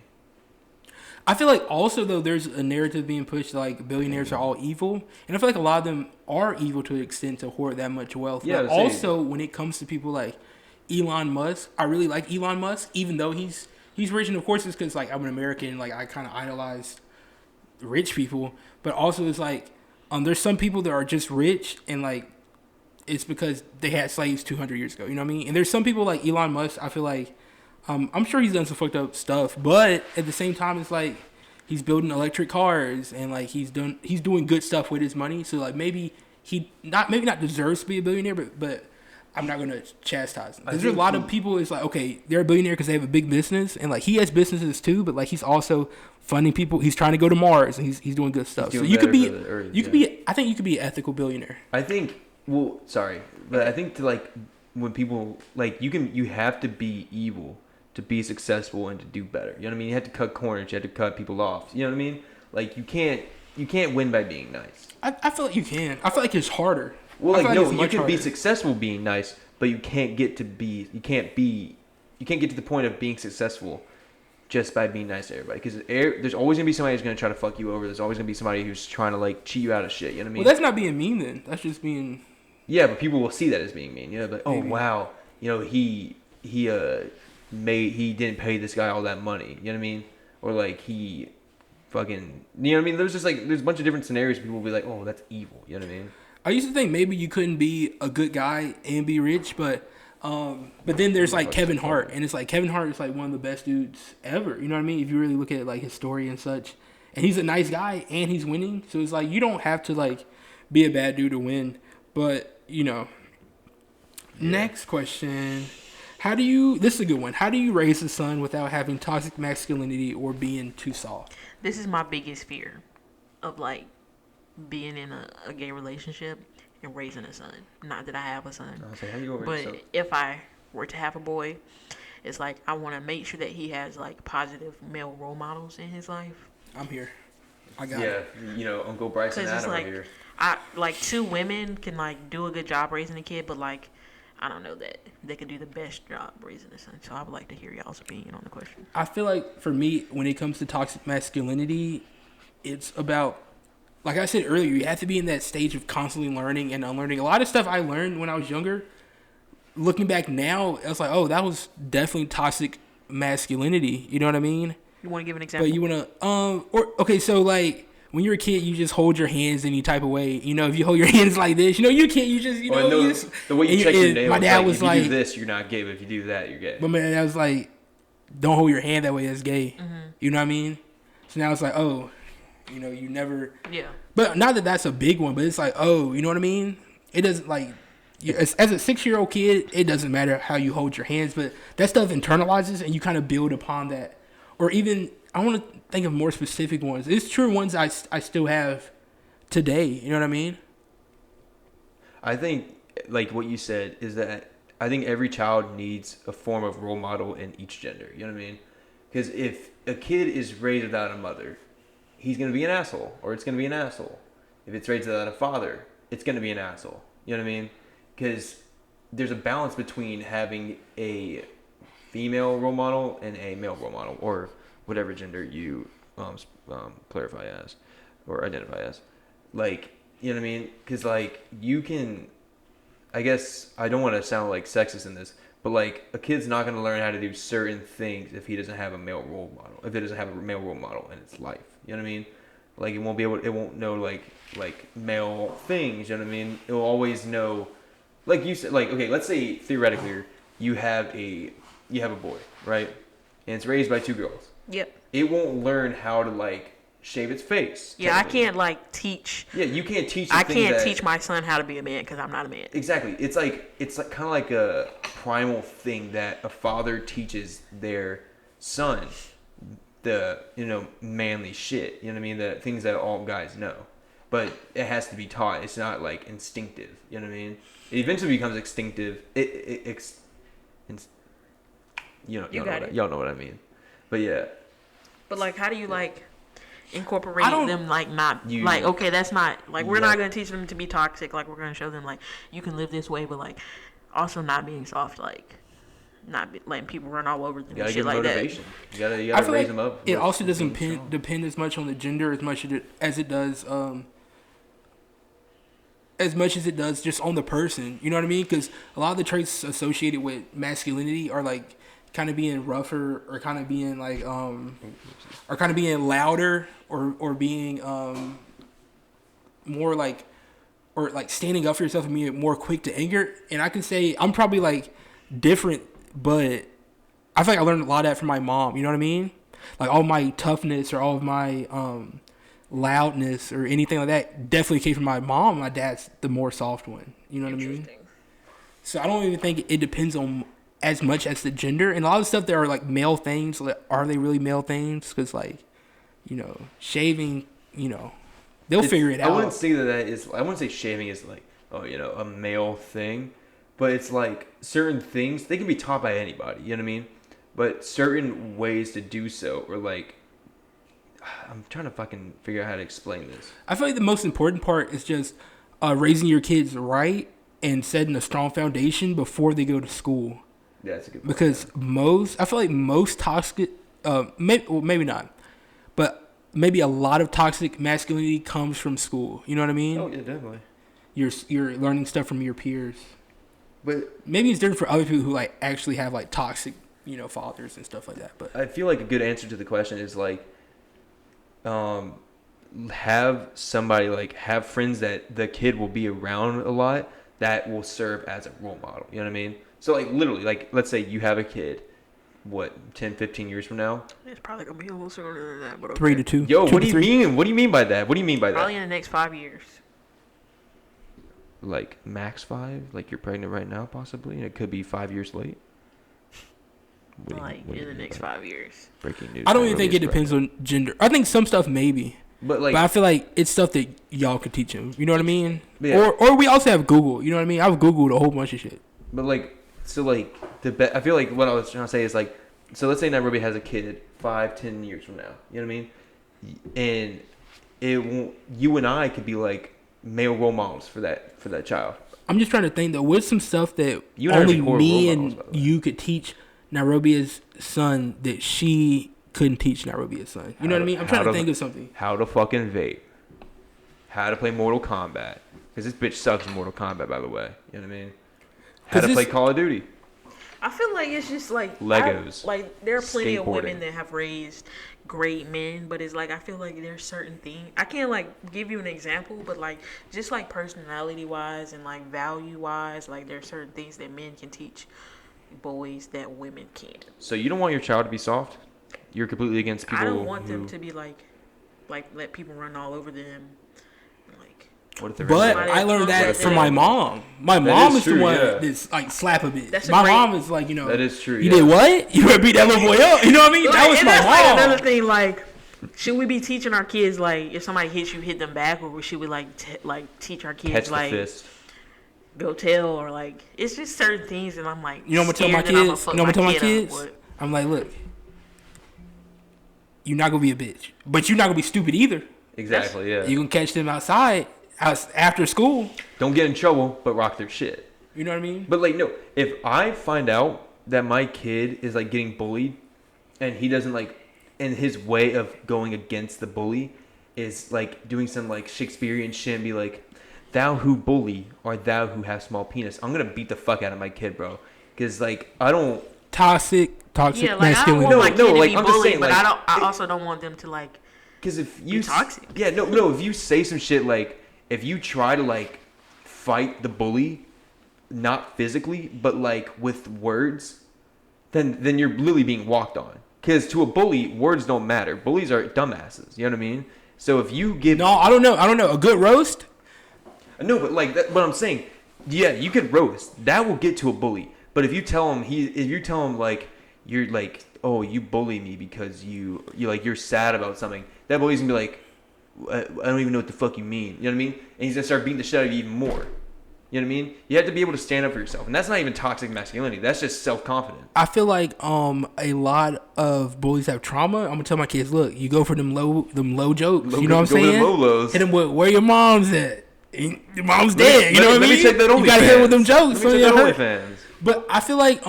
I feel like also though there's a narrative being pushed like billionaires are all evil, and I feel like a lot of them are evil to an extent to hoard that much wealth. Yeah, but also when it comes to people like Elon Musk, I really like Elon Musk, even though he's rich, and of course it's because like I'm an American, like I kind of idolize rich people, but also it's like there's some people that are just rich and like it's because they had slaves 200 years ago. You know what I mean? And there's some people like Elon Musk. I feel like I'm sure he's done some fucked up stuff, but at the same time, it's like he's building electric cars and like he's doing good stuff with his money. So like maybe not deserves to be a billionaire, but I'm not gonna chastise him. There's a lot of people. It's like okay, they're a billionaire because they have a big business, and like he has businesses too, but like he's also funding people. He's trying to go to Mars, and he's doing good stuff. So you could be I think you could be an ethical billionaire. I think. Well, sorry, but I think to like when people like you have to be evil to be successful and to do better. You know what I mean? You have to cut corners. You have to cut people off. You know what I mean? Like you can't win by being nice. I feel like you can. I feel like it's harder. Well, like no, you can be successful being nice, but you can't get to the point of being successful just by being nice to everybody. Because there's always gonna be somebody who's gonna try to fuck you over. There's always gonna be somebody who's trying to like cheat you out of shit. You know what I mean? Well, that's not being mean then. That's just being. Yeah, but people will see that as being mean. You know, like oh wow, you know he didn't pay this guy all that money. You know what I mean? Or like he fucking, you know what I mean? There's a bunch of different scenarios. People will be like, oh, that's evil. You know what I mean? I used to think maybe you couldn't be a good guy and be rich, but then there's like Kevin Hart, and it's like Kevin Hart is like one of the best dudes ever. You know what I mean? If you really look at like his story and such, and he's a nice guy and he's winning, so it's like you don't have to like be a bad dude to win. But you know, next question. This is a good one. How do you raise a son without having toxic masculinity or being too soft? This is my biggest fear of like being in a gay relationship and raising a son. Not that I have a son, but if I were to have a boy, it's like I want to make sure that he has like positive male role models in his life. I'm here. I got it. Yeah, you know, Uncle Bryce and Adam like, are here. I like two women can like do a good job raising a kid, but like I don't know that they could do the best job raising a son. So I would like to hear y'all's opinion on the question. I feel like for me, when it comes to toxic masculinity, it's about, like I said earlier, you have to be in that stage of constantly learning and unlearning. A lot of stuff I learned when I was younger, looking back now, I was like, oh, that was definitely toxic masculinity. You know what I mean? You want to give an example? But you want to, okay, so like, when you're a kid, you just hold your hands any type of way. You know, if you hold your hands like this, you know, you can't. You just, you know, the way you check your nails. My dad was if you do this, you're not gay. But if you do that, you're gay. But my dad was like, don't hold your hand that way. That's gay. Mm-hmm. You know what I mean? So now it's like, oh, you know, you never. Yeah. But not that that's a big one, but it's like, oh, you know what I mean? It doesn't like, as a 6-year-old kid, it doesn't matter how you hold your hands, but that stuff internalizes and you kind of build upon that. Or even, I want to think of more specific ones. It's true ones I still have today. You know what I mean? I think, like what you said, is that I think every child needs a form of role model in each gender. You know what I mean? Because if a kid is raised without a mother, he's going to be an asshole, or it's going to be an asshole. If it's raised without a father, it's going to be an asshole. You know what I mean? Because there's a balance between having a female role model and a male role model, or whatever gender you clarify as or identify as. Like, you know what I mean? Because, like, you can, I guess, I don't want to sound like sexist in this, but, like, a kid's not going to learn how to do certain things if he doesn't have a male role model, if it doesn't have a male role model in its life. You know what I mean? Like, it won't know, like male things, you know what I mean? It will always know, like you said, like, okay, let's say, theoretically, you have a boy, right? And it's raised by 2 girls. Yep. It won't learn how to like shave its face. Yeah, I can't like teach. Yeah, you can't teach. I can't teach my son how to be a man because I'm not a man. Exactly. It's like kind of like a primal thing that a father teaches their son, the manly shit. You know what I mean? The things that all guys know, but it has to be taught. It's not like instinctive. You know what I mean? It eventually becomes instinctive. Y'all know what I mean. But yeah. But like, how do you like incorporate them? Like, okay, that's not like we're not gonna teach them to be toxic. Like, we're gonna show them like you can live this way, but like also not being soft. Like, not letting people run all over them You gotta and give shit like motivation. that. You I gotta feel raise like them up. it also doesn't being strong. depend as much on the gender as it does as much as it does just on the person. You know what I mean? Because a lot of the traits associated with masculinity are like kind of being rougher or kind of being like or kind of being louder or being more like or like standing up for yourself and being more quick to anger. And I can say I'm probably like different, but I feel like I learned a lot of that from my mom. You know what I mean? Like all my toughness or all of my loudness or anything like that definitely came from my mom. My dad's the more soft one. You know what I mean? So I don't even think it depends on as much as the gender. And a lot of stuff that are like male things, like, are they really male things? Because like, you know, shaving, you know, they'll figure it out. I wouldn't say that is. I wouldn't say shaving is like, oh, you know, a male thing, but it's like certain things they can be taught by anybody. You know what I mean? But certain ways to do so, or like, I'm trying to fucking figure out how to explain this. I feel like the most important part is just raising your kids right and setting a strong foundation before they go to school. Yeah, that's a good point. Because I feel like most toxic, maybe not, but maybe a lot of toxic masculinity comes from school. You know what I mean? Oh yeah, definitely. You're learning stuff from your peers. But maybe it's different for other people who like actually have like toxic, you know, fathers and stuff like that. But I feel like a good answer to the question is like, have somebody like have friends that the kid will be around a lot that will serve as a role model. You know what I mean? So like literally, like let's say you have a kid, what 10, 15 years from now? It's probably gonna be a little sooner than that, but okay. 3 to 2. Yo, 2 what to do you 3. mean? What do you mean by that? What do you mean by that? Probably in the next 5 years. Like max 5? Like you're pregnant right now, possibly, and it could be 5 years late. Like in the next 5 years. Breaking news. I don't even think it depends on gender. I think some stuff maybe. But I feel like it's stuff that y'all could teach him. You know what I mean? Yeah. Or we also have Google. You know what I mean? I've Googled a whole bunch of shit. But like, so like I feel like what I was trying to say is like, so let's say Nairobi has a kid 5-10 years from now. You know what I mean? And it won't, you and I could be like male role models for that child. I'm just trying to think though. What's some stuff that You and I only are horrible me role models, by and the way. you could teach Nairobi's son that she couldn't teach Nairobi's son? You know what I mean? I'm trying to think of something. How to fucking vape. How to play Mortal Kombat. Because this bitch sucks in Mortal Kombat, by the way. You know what I mean? How to play Call of Duty. I feel like it's just like Legos. Like there are plenty of women Skateboarding. that have raised great men, but it's like I feel like there's certain things I can't like give you an example, but like just like personality wise and like value wise, like there are certain things that men can teach boys that women can't. So you don't want your child to be soft? You're completely against people. I don't want them to be like let people run all over them. Like, What if they're But Somebody I learned that that's from it. my mom. My That mom is is true, the one yeah. that's like slap a bitch. That's a My great- mom is like, you know. That is true. You yeah. did what? You better beat that little boy up. You know what I mean? That was and my that's mom. like another thing. Like, should we be teaching our kids like if somebody hits you, hit them back, or should we like teach our kids Catch like the fist. go tell or like it's just certain things, and I'm like, You know what I'm gonna tell my scared that I'ma kids? fuck You know what I'm gonna tell my kid up, kids? but- I'm like, look, you're not gonna be a bitch, but you're not gonna be stupid either. Exactly, yeah. You can catch them outside after school. Don't get in trouble, but rock their shit. You know what I mean? But like, no, if I find out that my kid is like getting bullied and he doesn't like, and his way of going against the bully is like doing some like Shakespearean shit and be like, thou who bully or thou who have small penis, I'm gonna beat the fuck out of my kid, bro. Because like, I don't. Toxic Yeah, like I don't masculinity. want my kid to like, be I'm just bullied, saying, but like, I also don't want them to like. Because if you toxic. Yeah, no. If you say some shit like, if you try to like fight the bully, not physically, but like with words, then you're literally being walked on. Because to a bully, words don't matter. Bullies are dumbasses. You know what I mean? So if you give No, I don't know. A good roast. no, but like that, what I'm saying, yeah, you could roast. That will get to a bully. But if you tell him like you're like, oh, you bully me because you like you're sad about something, that bully's gonna be like, I don't even know what the fuck you mean. You know what I mean? And he's gonna start beating the shit out of you even more. You know what I mean? You have to be able to stand up for yourself, and that's not even toxic masculinity. That's just self-confidence. I feel like a lot of bullies have trauma. I'm gonna tell my kids, look, you go for them low jokes. You know what I'm Go with saying? them low-lows. Hit them with where your mom's at. Your mom's dead. You know what I mean? Let me check that OnlyFans. You gotta hit with them jokes. Let me check so that it hurt. OnlyFans. But I feel like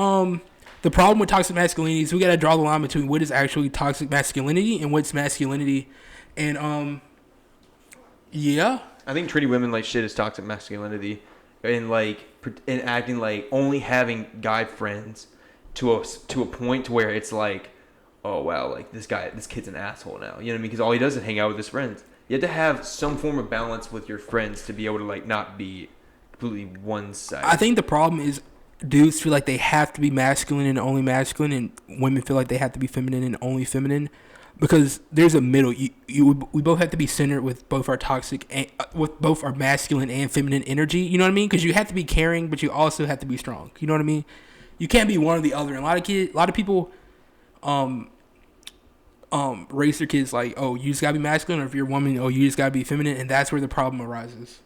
the problem with toxic masculinity is we got to draw the line between what is actually toxic masculinity and what's masculinity. And, yeah. I think treating women like shit is toxic masculinity, and acting like only having guy friends to a point to where it's like, oh wow, like this kid's an asshole now. You know what I mean? Because all he does is hang out with his friends. You have to have some form of balance with your friends to be able to like not be completely one sided. I think the problem is dudes feel like they have to be masculine and only masculine, and women feel like they have to be feminine and only feminine. Because there's a middle. We both have to be centered with both our toxic and with both our masculine and feminine energy. You know what I mean? Because you have to be caring, but you also have to be strong. You know what I mean? You can't be one or the other. And a lot of people, raise their kids like, oh, you just gotta be masculine, or if you're a woman, oh, you just gotta be feminine, and that's where the problem arises.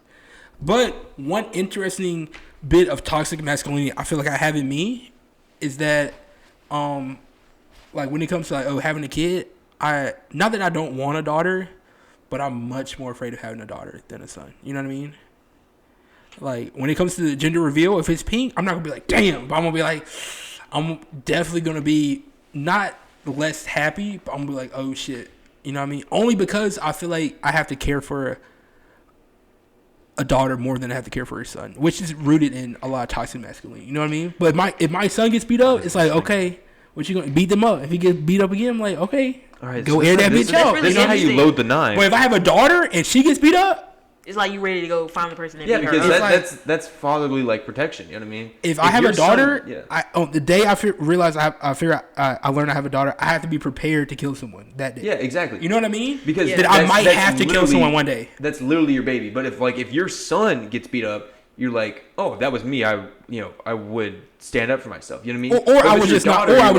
But one interesting bit of toxic masculinity I feel like I have in me is that, like when it comes to like, oh, having a kid. Not that I don't want a daughter, but I'm much more afraid of having a daughter than a son. You know what I mean? Like, when it comes to the gender reveal, if it's pink, I'm not going to be like, damn. But I'm going to be like, I'm definitely going to be not less happy, but I'm going to be like, oh, shit. You know what I mean? Only because I feel like I have to care for a daughter more than I have to care for a son, which is rooted in a lot of toxic masculinity. You know what I mean? But if my son gets beat up, it's like, okay, what you going to beat them up? If he gets beat up again, I'm like, okay. All right, go air that bitch out. This is how you load the knife. But if I have a daughter and she gets beat up, it's like you ready to go find the person that beat her up. Yeah, because that's fatherly like protection. You know what I mean? If I have a daughter, the day I realize I learned I have a daughter, I have to be prepared to kill someone that day. Yeah, exactly. You know what I mean? Because I might have to kill someone one day. That's literally your baby. But if your son gets beat up, you're like, oh, that was me. I would stand up for myself. You know what I mean? Or I would just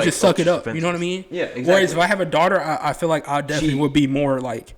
just suck it up. You know what I mean? Yeah, exactly. Whereas if I have a daughter, I feel like I definitely would be more like,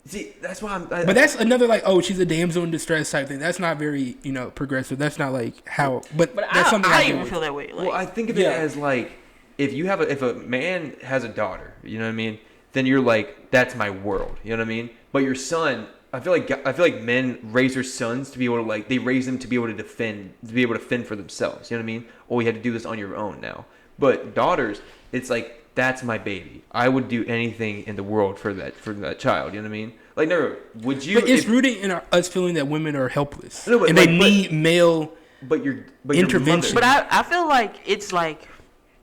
See, that's why but that's another like, oh, she's a damsel in distress type thing. That's not very, progressive. That's not like how. But that's something I even feel that way. Well, I think of it as like if a man has a daughter, you know what I mean? Then you're like, that's my world. You know what I mean? But your son. I feel like men raise their sons to be able to they raise them to be able to fend for themselves. You know what I mean? Oh, you had to do this on your own now. But daughters, it's like, that's my baby. I would do anything in the world for that child. You know what I mean? Like, never would you? But it's rooted in us feeling that women are helpless and they need male intervention. But I feel like it's like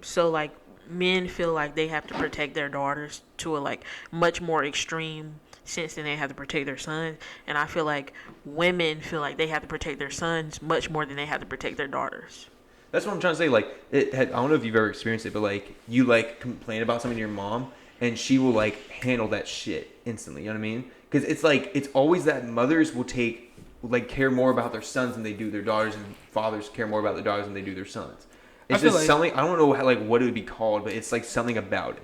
so like men feel like they have to protect their daughters to a like much more extreme sense than they have to protect their sons, and I feel like women feel like they have to protect their sons much more than they have to protect their daughters. That's what I'm trying to say. Like, I don't know if you've ever experienced it, but like you like complain about something to your mom, and she will like handle that shit instantly. You know what I mean? Because it's like it's always that mothers will care more about their sons than they do their daughters, and fathers care more about their daughters than they do their sons. It's just something, I don't know what it would be called, but it's like something about it.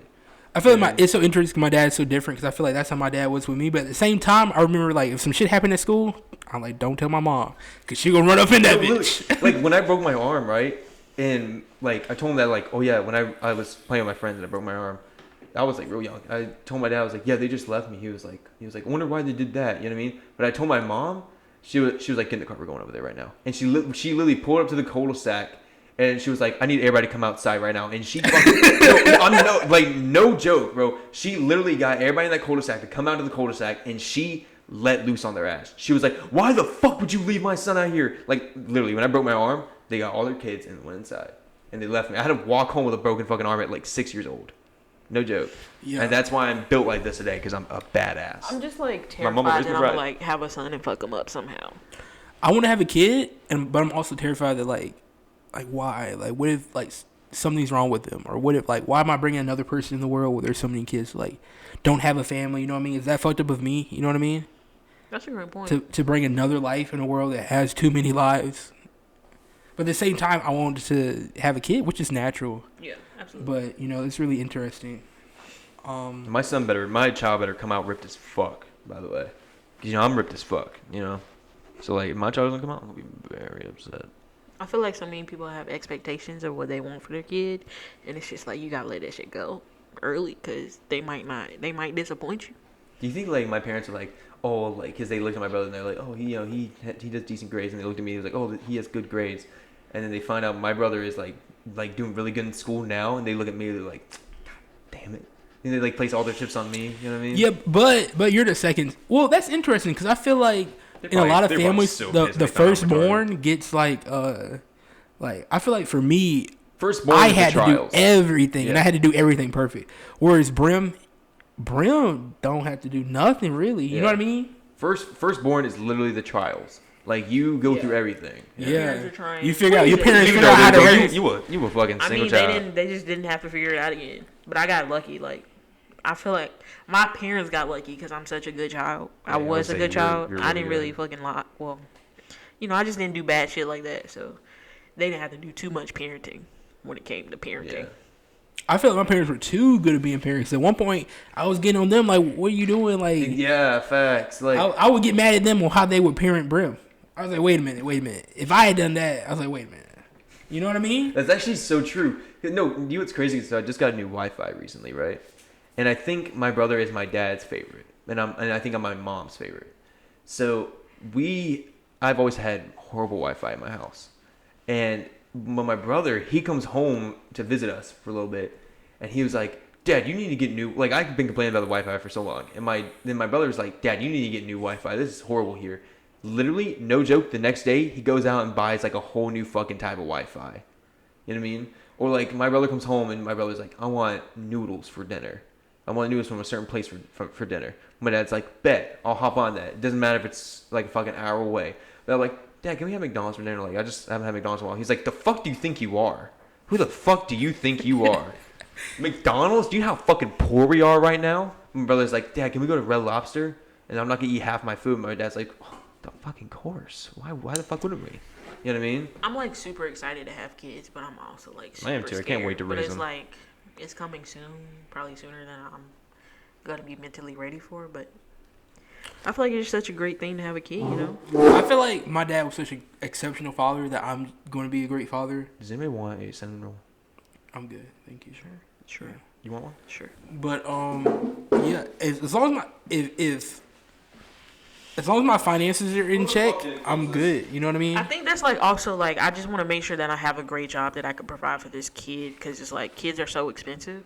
I feel like it's so interesting because my dad's so different, because I feel like that's how my dad was with me. But at the same time, I remember like if some shit happened at school, I'm like, don't tell my mom, because she gonna run up in that bitch. Like when I broke my arm, right? And like I told him that like, oh yeah, when I was playing with my friends and I broke my arm, I was like real young. I told my dad, I was like, yeah, they just left me. He was like, I wonder why they did that. You know what I mean? But I told my mom, she was like, get in the car, we're going over there right now. And she literally pulled up to the cul-de-sac. And she was like, I need everybody to come outside right now. And she fucking, no joke, bro. She literally got everybody in that cul-de-sac to come out to the cul-de-sac, and she let loose on their ass. She was like, why the fuck would you leave my son out here? Like, literally, when I broke my arm, they got all their kids and went inside. And they left me. I had to walk home with a broken fucking arm at like 6 years old. No joke. Yeah. And that's why I'm built like this today, because I'm a badass. I'm just like terrified that I'm gonna like have a son and fuck him up somehow. I want to have a kid, but I'm also terrified that like why? Like, what if like something's wrong with them, or what if like why am I bringing another person in the world where there's so many kids who, like don't have a family? You know what I mean? Is that fucked up of me? You know what I mean? That's a great point. To bring another life in a world that has too many lives. But at the same time, I wanted to have a kid, which is natural. Yeah, absolutely. But it's really interesting. My child better come out ripped as fuck. By the way, because I'm ripped as fuck. So like if my child doesn't come out, I'm gonna be very upset. I feel like so many people have expectations of what they want for their kid, and it's just like you gotta let that shit go early, because they might disappoint you. Do you think like my parents are like, oh, like because they looked at my brother and they're like, oh, he does decent grades, and they looked at me and was like, oh, he has good grades, and then they find out my brother is like doing really good in school now, and they look at me, they're like, God damn it. And they like place all their chips on me. You know what I mean? Yeah, but you're the second. Well, that's interesting because I feel like in a lot of families, the firstborn gets like I feel like for me, firstborn I had to do everything, and I had to do everything perfect. Whereas Brim don't have to do nothing really. You know what I mean? Firstborn is literally the trials. Like you go through everything. Yeah, you figure out your parents figure out how to raise. You were fucking single child. They just didn't have to figure it out again. But I got lucky. Like I feel like my parents got lucky because I'm such a good child. I was a good child. You're I didn't really fucking lie. Well, I just didn't do bad shit like that. So they didn't have to do too much parenting when it came to parenting. Yeah. I felt like my parents were too good at being parents. At one point, I was getting on them like, "What are you doing?" Like, yeah, facts. Like, I would get mad at them on how they would parent Brim. I was like, wait a minute. If I had done that, I was like, wait a minute. You know what I mean? That's actually so true. No, you know what's crazy? So I just got a new Wi-Fi recently, right? And I think my brother is my dad's favorite, and I think I'm my mom's favorite. So I've always had horrible Wi-Fi in my house, and when my brother, he comes home to visit us for a little bit, and he was like, Dad, you need to get new, like I've been complaining about the Wi-Fi for so long, and then my brother was like, Dad, you need to get new Wi-Fi. This is horrible here. Literally, no joke, the next day he goes out and buys like a whole new fucking type of Wi-Fi. You know what I mean? Or like my brother comes home and my brother's like, I want noodles for dinner. I want noodles from a certain place for dinner. My dad's like, bet, I'll hop on that. It doesn't matter if it's like a fucking hour away. But I'm like, Dad, can we have McDonald's for dinner? Like, I just haven't had McDonald's in a while. He's like, the fuck do you think you are? Who the fuck do you think you are? McDonald's? Do you know how fucking poor we are right now? My brother's like, Dad, can we go to Red Lobster? And I'm not going to eat half my food. My dad's like, oh, the fucking course. Why the fuck wouldn't we? You know what I mean? I'm like super excited to have kids, but I'm also like super I am too. scared. I can't wait to raise them. But it's like, it's coming soon. Probably sooner than I'm going to be mentally ready for. But I feel like it's such a great thing to have a kid, you know? I feel like my dad was such an exceptional father that I'm going to be a great father. Does anybody want a cinnamon roll? I'm good. Thank you. Sure. Yeah. You want one? Sure. But, yeah, as long as as long as my finances are in check, I'm good. You know what I mean? I think that's like also like I just want to make sure that I have a great job that I can provide for this kid because it's like kids are so expensive,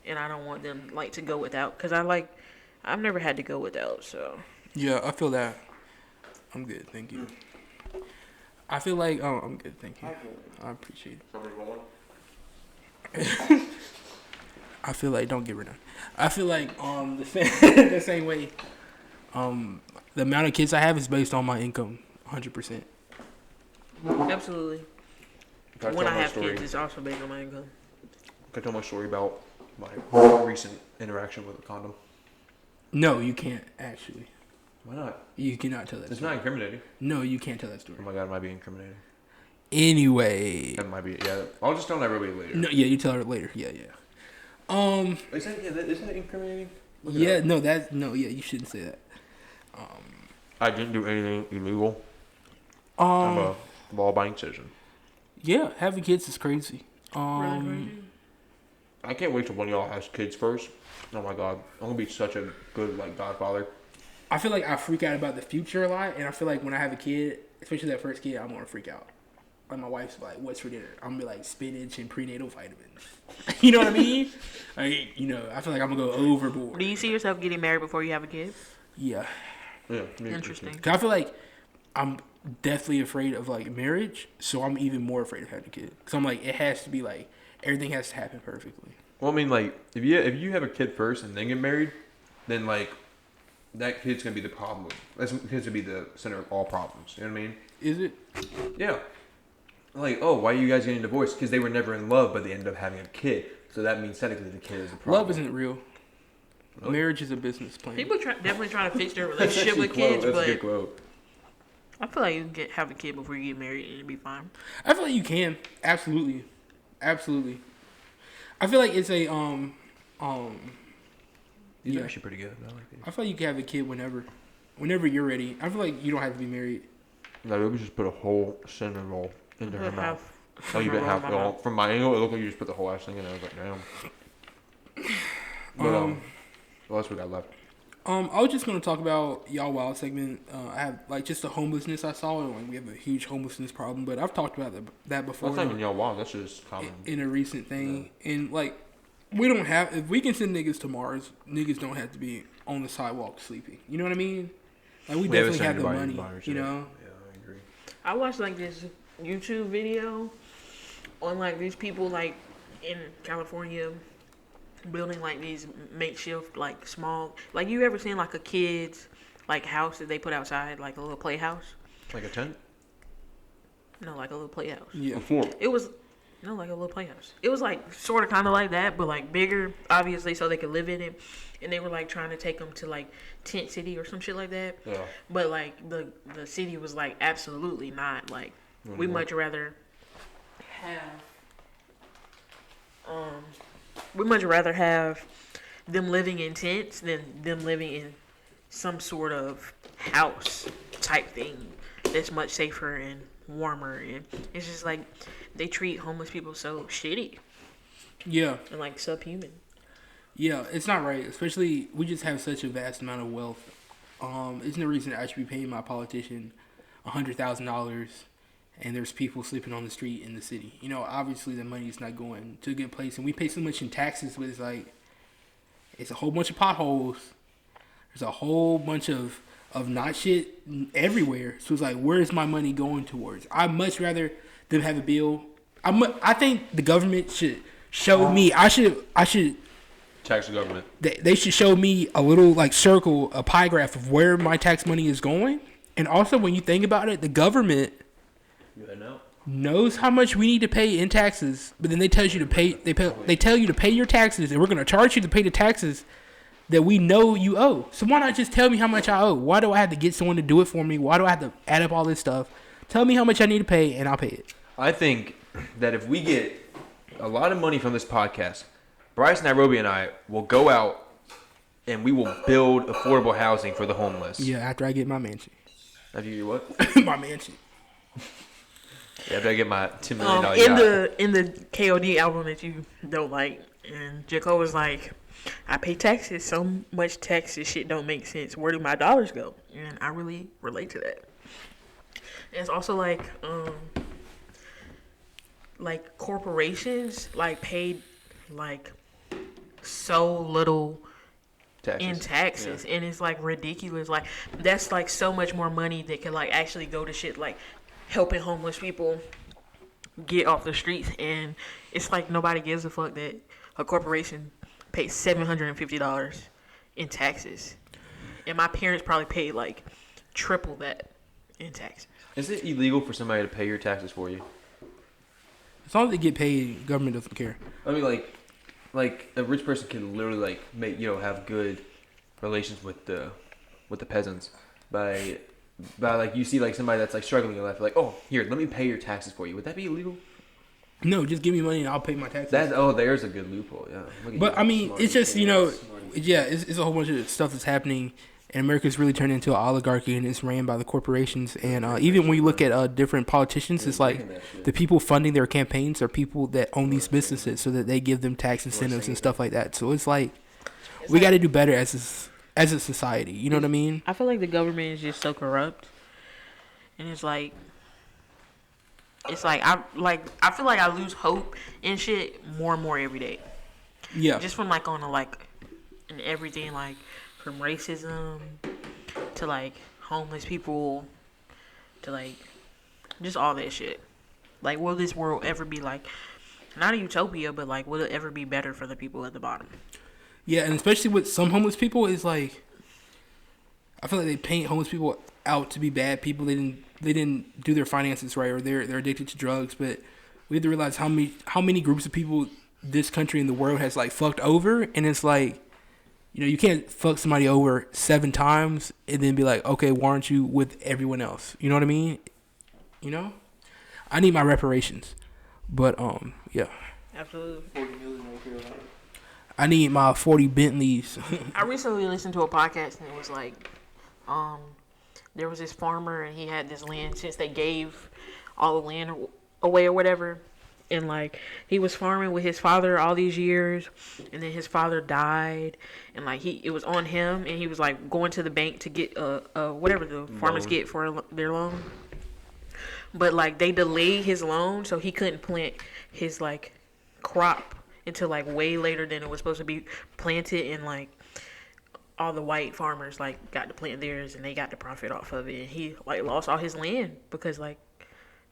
and I don't want them like to go without because I've never had to go without. So yeah, I feel that. I'm good, thank you. I feel like I'm good, thank you. I appreciate it. Somebody want one? I feel like don't get rid of. I feel like the same way. The amount of kids I have is based on my income, 100%. absolutely. When I have kids, it's also based on my income. Can I tell my story about my recent interaction with a condom? No, you can't actually. Why not? You cannot tell that. It's story. not incriminating. No, you can't tell that story. Oh my god, it might be incriminating. Anyway. That might be. Yeah, I'll just tell everybody later. No, yeah, you tell her later. Yeah. Isn't that incriminating? Yeah, you shouldn't say that. I didn't do anything illegal. I'm a law-abiding citizen. Yeah, having kids is crazy. I can't wait till one of y'all has kids first. Oh my god, I'm gonna be such a good godfather. I feel like I freak out about the future a lot, and I feel like when I have a kid, especially that first kid, I'm gonna freak out. Like my wife's like, "What's for dinner?" I'm gonna be like spinach and prenatal vitamins. You know what I mean? I feel like I'm gonna go overboard. Do you see yourself getting married before you have a kid? Yeah. Yeah, interesting. 'Cause I feel like I'm deathly afraid of marriage, so I'm even more afraid of having a kid. Cause I'm like, it has to be everything has to happen perfectly. Well, I mean, if you have a kid first and then get married, then that kid's gonna be the problem. That kid's gonna be the center of all problems. You know what I mean? Is it? Yeah. Why are you guys getting divorced? Because they were never in love, but they ended up having a kid. So that means technically the kid is a problem. Love isn't real. Really? Marriage is a business plan. People definitely trying to fix their relationship with kids, That's but a good quote. I feel like you can have a kid before you get married and it'll be fine. I feel like you can. Absolutely. I feel like it's a These are actually pretty good. I like these. I feel like you can have a kid whenever you're ready. I feel like you don't have to be married. No, you just put a whole cinnamon roll into her mouth. Oh, you cinnamon bit half roll it in my all. mouth. From my angle, it looked like you just put the whole ass thing in. I was like, damn. But what else we got left? I was just gonna talk about Yall Wild segment. I have like just the homelessness I saw. Like we have a huge homelessness problem, but I've talked about that before. That's not even Yall Wild. That's just common. In a recent thing, and like we don't have. If we can send niggas to Mars, niggas don't have to be on the sidewalk sleeping. You know what I mean? Like we definitely have the money. You know? Yeah, I agree. I watched like this YouTube video on like these people like in California building like these makeshift like small, like you ever seen like a kid's like house that they put outside, like a little playhouse? Like a tent? No, like a little playhouse. Yeah. It was like a little playhouse. It was like sort of kind of like that, but like bigger, obviously, so they could live in it. And they were like trying to take them to like Tent City or some shit like that. Yeah. But like the city was like absolutely not. Like we much rather have them living in tents than them living in some sort of house type thing that's much safer and warmer. And it's just like they treat homeless people so shitty. Yeah. And like subhuman. Yeah, it's not right. Especially, we just have such a vast amount of wealth. It's no reason I should be paying my politician $100,000, and there's people sleeping on the street in the city. You know, obviously the money is not going to a good place, and we pay so much in taxes. But it's a whole bunch of potholes. There's a whole bunch of not shit everywhere. So it's like, where is my money going towards? I'd much rather them have a bill. I think the government should show me. I should. Tax the government. They should show me a little like circle, a pie graph of where my tax money is going. And also, when you think about it, the government knows how much we need to pay in taxes, but then they tell you to pay. They tell you to pay your taxes, and we're gonna charge you to pay the taxes that we know you owe. So why not just tell me how much I owe? Why do I have to get someone to do it for me? Why do I have to add up all this stuff? Tell me how much I need to pay, and I'll pay it. I think that if we get a lot of money from this podcast, Bryce, Nairobi, and I will go out and we will build affordable housing for the homeless. Yeah, after I get my mansion. After you get what? My mansion. Yeah, after I get my $10 million yacht. In the KOD album that you don't like, and Jaco was like, I pay taxes, so much taxes, shit don't make sense. Where do my dollars go? And I really relate to that. And it's also like corporations like paid like so little in taxes, and it's like ridiculous. Like that's like so much more money that could like actually go to shit like helping homeless people get off the streets, and it's like nobody gives a fuck that a corporation pays $750 in taxes, and my parents probably paid like triple that in taxes. Is it illegal for somebody to pay your taxes for you? As long as they get paid, government doesn't care. I mean, like a rich person can literally like make have good relations with the peasants by like you see like somebody that's like struggling in life, like, oh, here, let me pay your taxes for you. Would that be illegal? No, just give me money and I'll pay my taxes. There's a good loophole. Yeah. But I mean, it's just it's a whole bunch of stuff that's happening, and America's really turned into an oligarchy, and it's ran by the corporations. And even when you look at different politicians, it's like the people funding their campaigns are people that own these businesses, so that they give them tax incentives and stuff like that. So it's like we got to do better as a society. You know what I mean? I feel like the government is just so corrupt, and it's like I feel like I lose hope in shit more and more every day. Yeah. Just from like on a like and everything, like from racism to like homeless people to like just all that shit. Like, will this world ever be like not a utopia, but like will it ever be better for the people at the bottom? Yeah, and especially with some homeless people, is like I feel like they paint homeless people out to be bad people. They didn't do their finances right, or they're addicted to drugs. But we have to realize how many groups of people this country and the world has like fucked over, and it's like, you know, you can't fuck somebody over 7 times and then be like, okay, why aren't you with everyone else? You know what I mean? You know, I need my reparations, but yeah. Absolutely. 40 million right here. I need my 40 Bentleys. I recently listened to a podcast and it was like, there was this farmer and he had this land since they gave all the land away or whatever, And like he was farming with his father all these years, and then his father died, and like it was on him, and he was like going to the bank to get whatever the farmers get for their loan. But like they delayed his loan, so he couldn't plant his like crop until like way later than it was supposed to be planted, and like all the white farmers like got to plant theirs, and they got the profit off of it, and he like lost all his land because like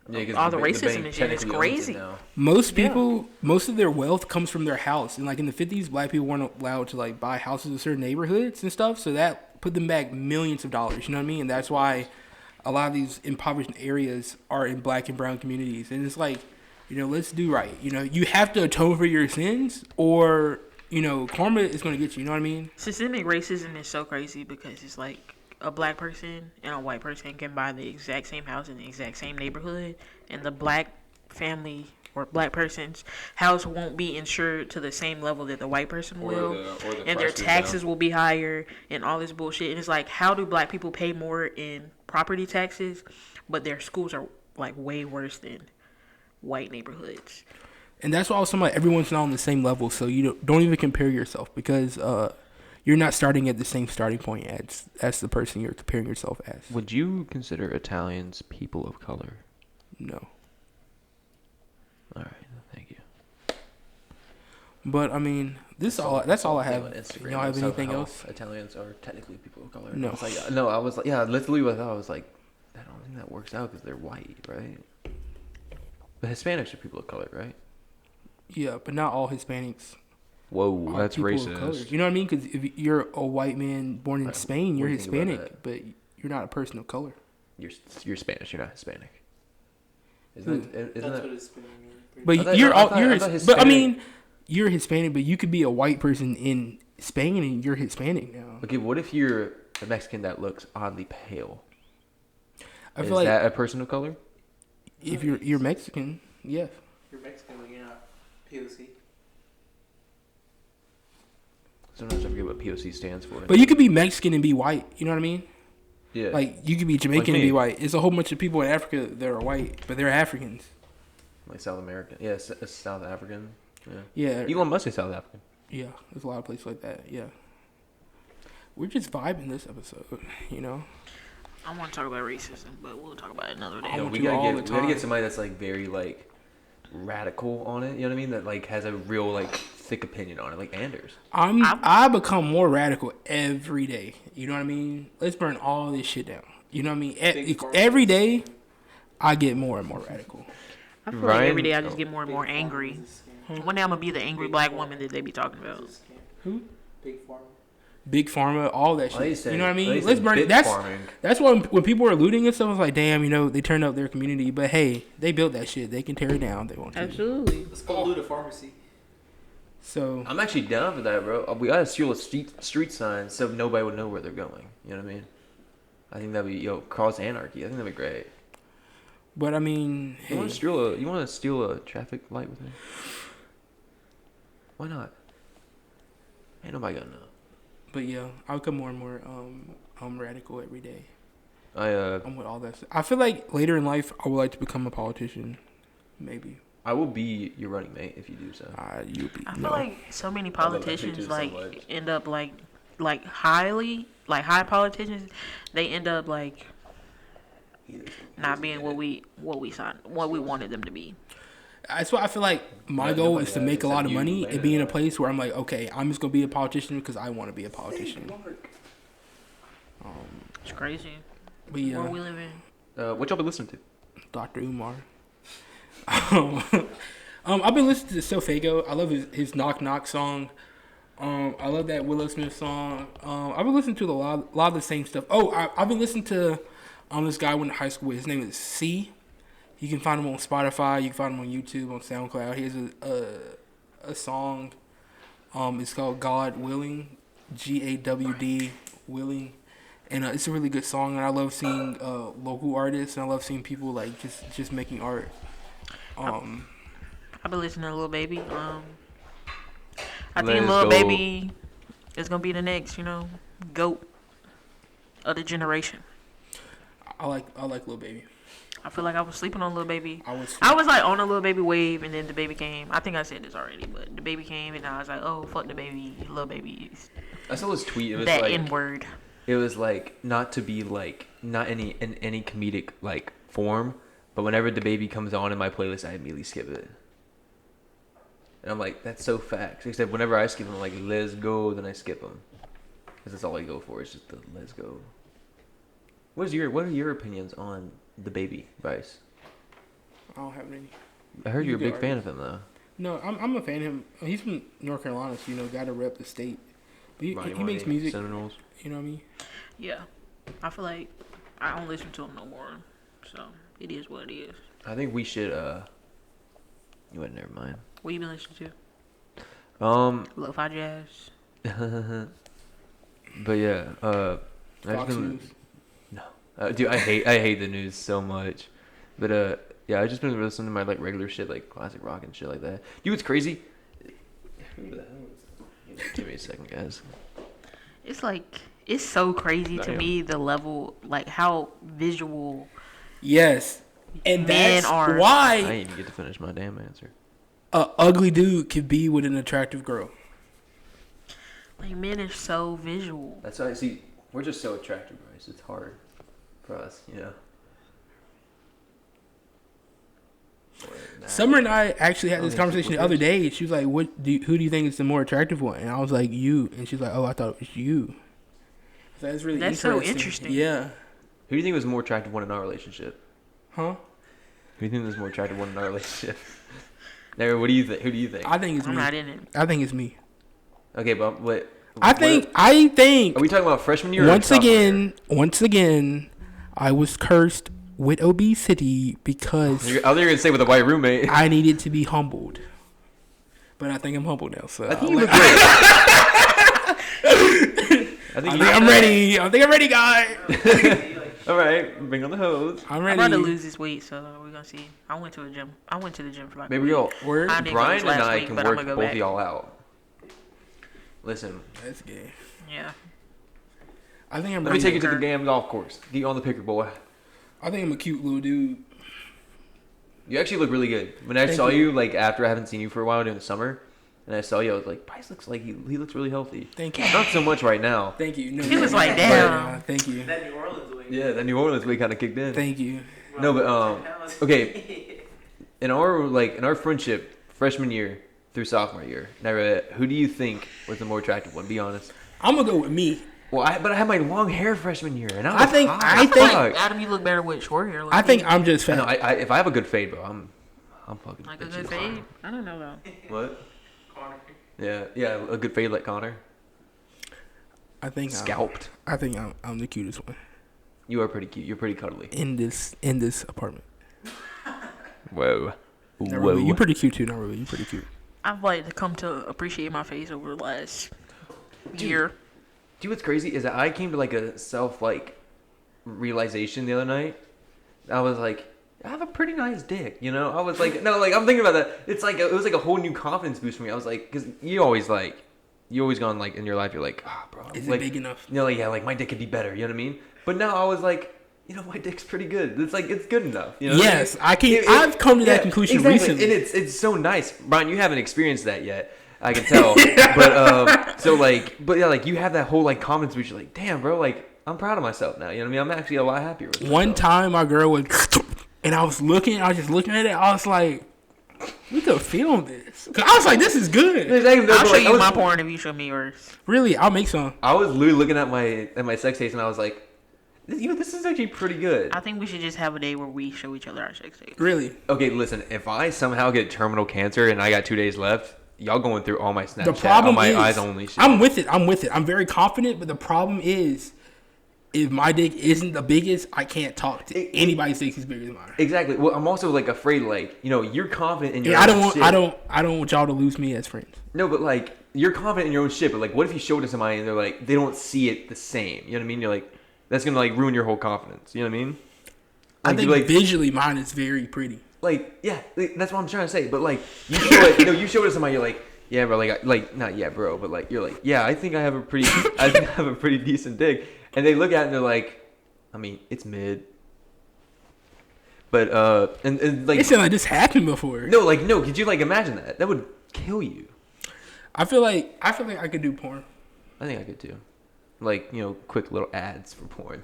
all the racism and shit. It's crazy. Most people, most of their wealth comes from their house, and like in the 50s, black people weren't allowed to like buy houses in certain neighborhoods and stuff, so that put them back millions of dollars. You know what I mean? And that's why a lot of these impoverished areas are in black and brown communities. And it's like, you know, let's do right. You know, you have to atone for your sins, or you know, karma is going to get you. You know what I mean? Systemic racism is so crazy because it's like a black person and a white person can buy the exact same house in the exact same neighborhood, and the black family or black person's house won't be insured to the same level that the white person will, and their taxes will be higher and all this bullshit. And it's like, how do black people pay more in property taxes, but their schools are like way worse than white neighborhoods? And that's why I was talking about everyone's not on the same level, so you don't even compare yourself, because you're not starting at the same starting point as the person you're comparing yourself as. Would you consider Italians people of color? No. All right, thank you. But I mean, that's all I have. Y'all have anything else? Italians are technically people of color. No. I was like, yeah, literally what I thought. I was like, I don't think that works out because they're white, right? But Hispanics are people of color, right? Yeah, but not all Hispanics. Whoa, that's racist. You know what I mean? Because if you're a white man born in Spain, you're Hispanic, but you're not a person of color. You're Spanish. You're not Hispanic. Isn't that? But but I mean, you're Hispanic, but you could be a white person in Spain and you're Hispanic now. Okay, what if you're a Mexican that looks oddly pale? Is that a person of color? If you're Mexican, yeah. You're Mexican, but you're not POC. Sometimes I forget what POC stands for. But you could be Mexican and be white. You know what I mean? Yeah. Like, you could be Jamaican and be white. It's a whole bunch of people in Africa that are white, but they're Africans. Like South American. Yeah, it's South African. Yeah. Elon Musk is South African. Yeah, there's a lot of places like that. Yeah. We're just vibing this episode, you know? I want to talk about racism, but we'll talk about it another day. We gotta get somebody that's like very like radical on it. You know what I mean? That like has a real like thick opinion on it, like Anders. I become more radical every day. You know what I mean? Let's burn all this shit down. You know what I mean? Every day, I get more and more radical. I feel like every day I just get more and more angry. One day I'm gonna be the angry black woman that they be talking about. Who? Big Pharma, all that shit. You know what I mean? Let's burn it. That's why when people were looting and stuff, I was like, damn, you know, they turned up their community. But hey, they built that shit. They can tear it down. They want to. Absolutely. Let's go loot a pharmacy. So I'm actually down for that, bro. We gotta steal a street sign so nobody would know where they're going. You know what I mean? I think that'd be cause anarchy. I think that'd be great. But I mean, you want to steal a traffic light with me? Why not? Ain't nobody gonna know. But yeah, I'll become more and more radical every day. I'm with all that stuff. I feel like later in life, I would like to become a politician. Maybe. I will be your running mate if you do so. You'll be. I feel like so many politicians like end up like high politicians. They end up like not being what we wanted them to be. That's why I feel like my goal is to make a lot of money and be in a place where I'm like, okay, I'm just gonna be a politician because I want to be a politician. It's crazy. But yeah, where we live in. What y'all been listening to? Dr. Umar. I've been listening to Sofago. I love his Knock Knock song. I love that Willow Smith song. I've been listening to a lot of the same stuff. I've been listening to this guy I went to high school with. His name is C. You can find him on Spotify. You can find him on YouTube, on SoundCloud. He has a song. It's called God Willing, GAWD Willing, and it's a really good song. And I love seeing local artists, and I love seeing people like just making art. I've been listening to Lil Baby. I think Lil Baby is gonna be the next, GOAT of the generation. I like Lil Baby. I feel like I was sleeping on Lil Baby. I was. I was like on a Lil Baby wave, and then the baby came. I think I said this already, but the baby came, and I was like, oh, fuck the baby. Lil Baby's I saw this tweet. It was that like N-word. it was like not to be like not in any comedic like form, but whenever the baby comes on in my playlist, I immediately skip it. And I'm like, that's so facts. Except whenever I skip them, I'm like, let's go, then I skip them. Because that's all I go for is just the let's go. What are your opinions on the baby, Bryce? I don't have any. I heard You you're a could big fan of him though. No, I'm a fan of him. He's from North Carolina, so gotta rep the state. But he makes music. Seminoles. You know what I mean? Yeah. I feel like I don't listen to him no more. So it is what it is. I think we should. You wouldn't. Never mind. What you been listening to? Lo-fi jazz. But yeah. I Fox just been, News. no, dude, I hate the news so much. But yeah, I just been listening to my like regular shit, like classic rock and shit like that. Dude, what's crazy? Who the hell is that? Give me a second, guys. It's like it's so crazy to Damn. me the level, like how visual. Yes, and Men that's are- I why didn't even get to finish my damn answer. a ugly dude could be with an attractive girl. Like men are so visual. That's why I see. We're just so attractive, Bryce. It's hard for us, you know. Summer and I actually had Oh, this yeah, conversation the what other is- day. She was like, who do you think is the more attractive one?" And I was like, "You." And she's like, "Oh, I thought it was you." So that's really That's so interesting. Yeah. Who do you think was more attractive one in our relationship? Huh? Who do you think was more attractive one in our relationship? Now, what do you think? Who do you think? I think it's I'm me. not in it. I think it's me. Okay, but what? I think. Are we talking about freshman year? Once or sophomore year? again, I was cursed with obesity because I thought you were gonna say with a white roommate. I needed to be humbled. But I think I'm humble now. So I think I'll you let- look great. I think I'm ready. I think I'm ready, guys. All right, bring on the hose. I'm I'm ready. about to lose this weight, so we're gonna see. I went to a gym. I went to the gym for like. Maybe y'all. Word. I didn't go Brian this and last I week, can but I'm work gonna go both back. of y'all out. Listen, That's gay. Yeah. I think I'm let me ready. take you to the damn golf course. Get you on the picker, boy. I think I'm a cute little dude. You actually look really good. When I Thank saw you. you, like after I haven't seen you for a while during the summer, and I saw you, I was like, Bryce looks like he looks really healthy. Thank you. Not so much right now. Thank you. No, He was no, like, no, damn. no, thank you. That New Orleans way. Yeah, that New Orleans way kind of kicked in. Thank you. No, but okay. In our friendship, freshman year through sophomore year, never. Who do you think was the more attractive one? Be honest. I'm gonna go with me. Well, but I had my long hair freshman year, and I think- hot I as think- fuck. Adam, you look better with short hair. I think I'm just I fat. know. If I have a good fade, bro, I'm fucking. like a bitchy. good fade. I don't know though. What? Connor. Yeah, a good fade like Connor. I think Scalped. I think I'm the cutest one You are pretty cute. You're pretty cuddly. in this apartment. Whoa. Narubi, you pretty cute too, Narubi. You pretty cute. I've like come to appreciate my face over the last year. Dude, what's crazy is that I came to like a self realization the other night. I was like, I have a pretty nice dick, you know. I was like, no, like I'm thinking about that. It's like it was like a whole new confidence boost for me. I was like, because you always gone like in your life, you're like, bro, Is like, it big enough? You know, like yeah, like my dick could be better. You know what I mean? But now I was like, you know, my dick's pretty good. It's like it's good enough. You know? Yes, I can. I've come to that conclusion exactly. recently. And it's so nice, Brian. You haven't experienced that yet. I can tell. But so like, but yeah, like you have that whole like confidence boost. You're like, damn, bro, like I'm proud of myself now. You know what I mean? I'm actually a lot happier with One myself. time, my girl was, and I was just looking at it. I was like, we could film this. 'Cause I was like, this is good. I'll show you my porn if you show me yours. Really, I'll make some. I was literally looking at my sex tapes and I was like, you know, this is actually pretty good. I think we should just have a day where we show each other our sex tapes. Really, Okay, listen, if I somehow get terminal cancer and I got 2 days left, y'all going through all my Snapchat, the problem all my is, eyes only shit. I'm with it. I'm very confident, but the problem is, if my dick isn't the biggest, I can't talk to anybody's dick is bigger than mine. Exactly. Well, I'm also like afraid, like, you know, you're confident in your Yeah, own shit. I don't want y'all to lose me as friends. No, but like, you're confident in your own shit, but like, what if you show it to somebody and they're like, they don't see it the same? You know what I mean? You're like, that's gonna like ruin your whole confidence. You know what I mean? I Like, think you, like, visually mine is very pretty. like, yeah, like, that's what I'm trying to say. But like, you show it, you show it to somebody, you're like, yeah, bro, like not yeah, bro, but like, you're like, yeah, I think I have a pretty decent dick, and they look at it and they're like, I mean, it's mid. But and like It sounded like this happened before. no. Could you like imagine that? That would kill you. I feel like I could do porn. I think I could too. Like, quick little ads for porn.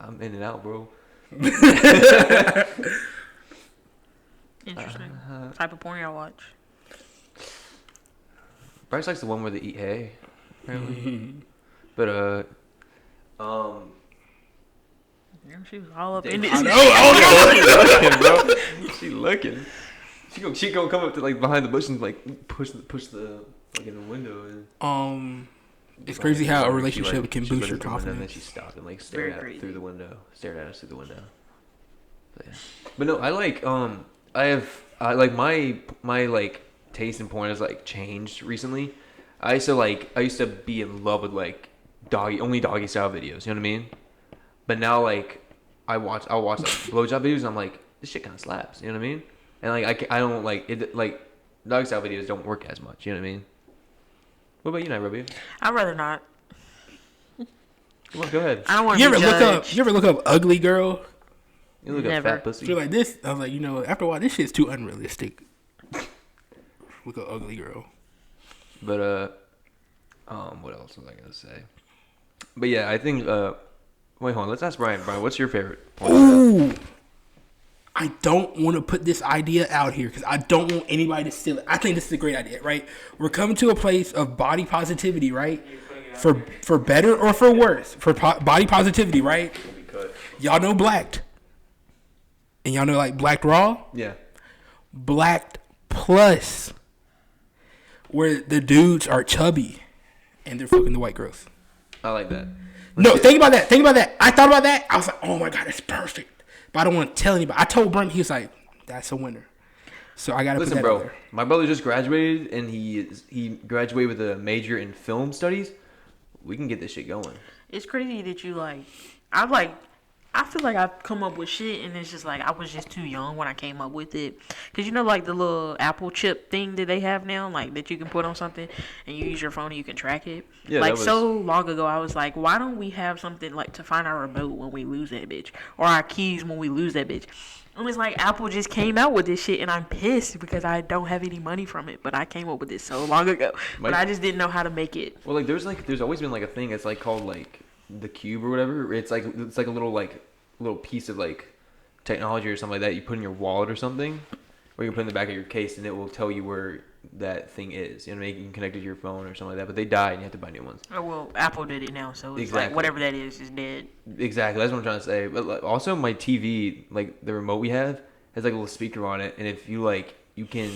I'm in and out, bro. Interesting. Type of porn y'all watch? Bryce likes the one where they eat hay, apparently. But Yeah, she was all up in I this. know, bro. She looking. She gonna come up to like behind the bush and like push the like in the window and. It's crazy how a relationship can she boost put your it through the window, confidence. and then she stopped and like stared Very at us through crazy. the window. Stared at us through the window. But, yeah. But no, I like I like my like taste in porn has like changed recently. I used to be in love with like only doggy style videos. You know what I mean? But now like I'll watch like blowjob videos and I'm like, this shit kind of slaps. You know what I mean? And like I don't like it. Like doggy style videos don't work as much. You know what I mean? What about you, Nairobi? I'd rather not. Come on, go ahead. I don't want You to ever be judged. you ever look up ugly girl? You look at Never. fat pussy. Feel like this. I was like, after a while, this shit's too unrealistic. Look up ugly girl. But what else was I gonna say? But yeah, I think wait, hold on. Let's ask Brian. Brian, what's your favorite porn star? Ooh. I don't want to put this idea out here because I don't want anybody to steal it. I think this is a great idea, right? We're coming to a place of body positivity, right? For better or for worse, for body positivity, right? Y'all know Blacked, and y'all know like Blacked Raw, Yeah. Blacked Plus, where the dudes are chubby and they're fucking the white girls. I like that. No, think about that. I thought about that. I was like, oh my God, that's perfect. But I don't want to tell anybody. I told Brent, he was like, that's a winner. So I got to put Listen, that bro. out there. My brother just graduated, and he graduated with a major in film studies. We can get this shit going. It's crazy that you like. I feel like I've come up with shit, and it's just like I was just too young when I came up with it. Cause like the little Apple chip thing that they have now, like that you can put on something, and you use your phone and you can track it. Yeah, like that was... so long ago, I was like, why don't we have something like to find our remote when we lose that bitch, or our keys when we lose that bitch? And it's like Apple just came out with this shit, and I'm pissed because I don't have any money from it. But I came up with this so long ago, but I just didn't know how to make it. Well, like there's always been like a thing. It's like called like the cube or whatever. It's like a little piece of like technology or something like that you put in your wallet or something, or you can put in the back of your case, and it will tell you where that thing is. You know what I mean? You can connect it to your phone or something like that. But they died, and you have to buy new ones. Oh, well, Apple did it now, so it's Exactly. like whatever that is dead. Exactly. That's what I'm trying to say. But like, also, my TV, like the remote we have, has like a little speaker on it, and if you you can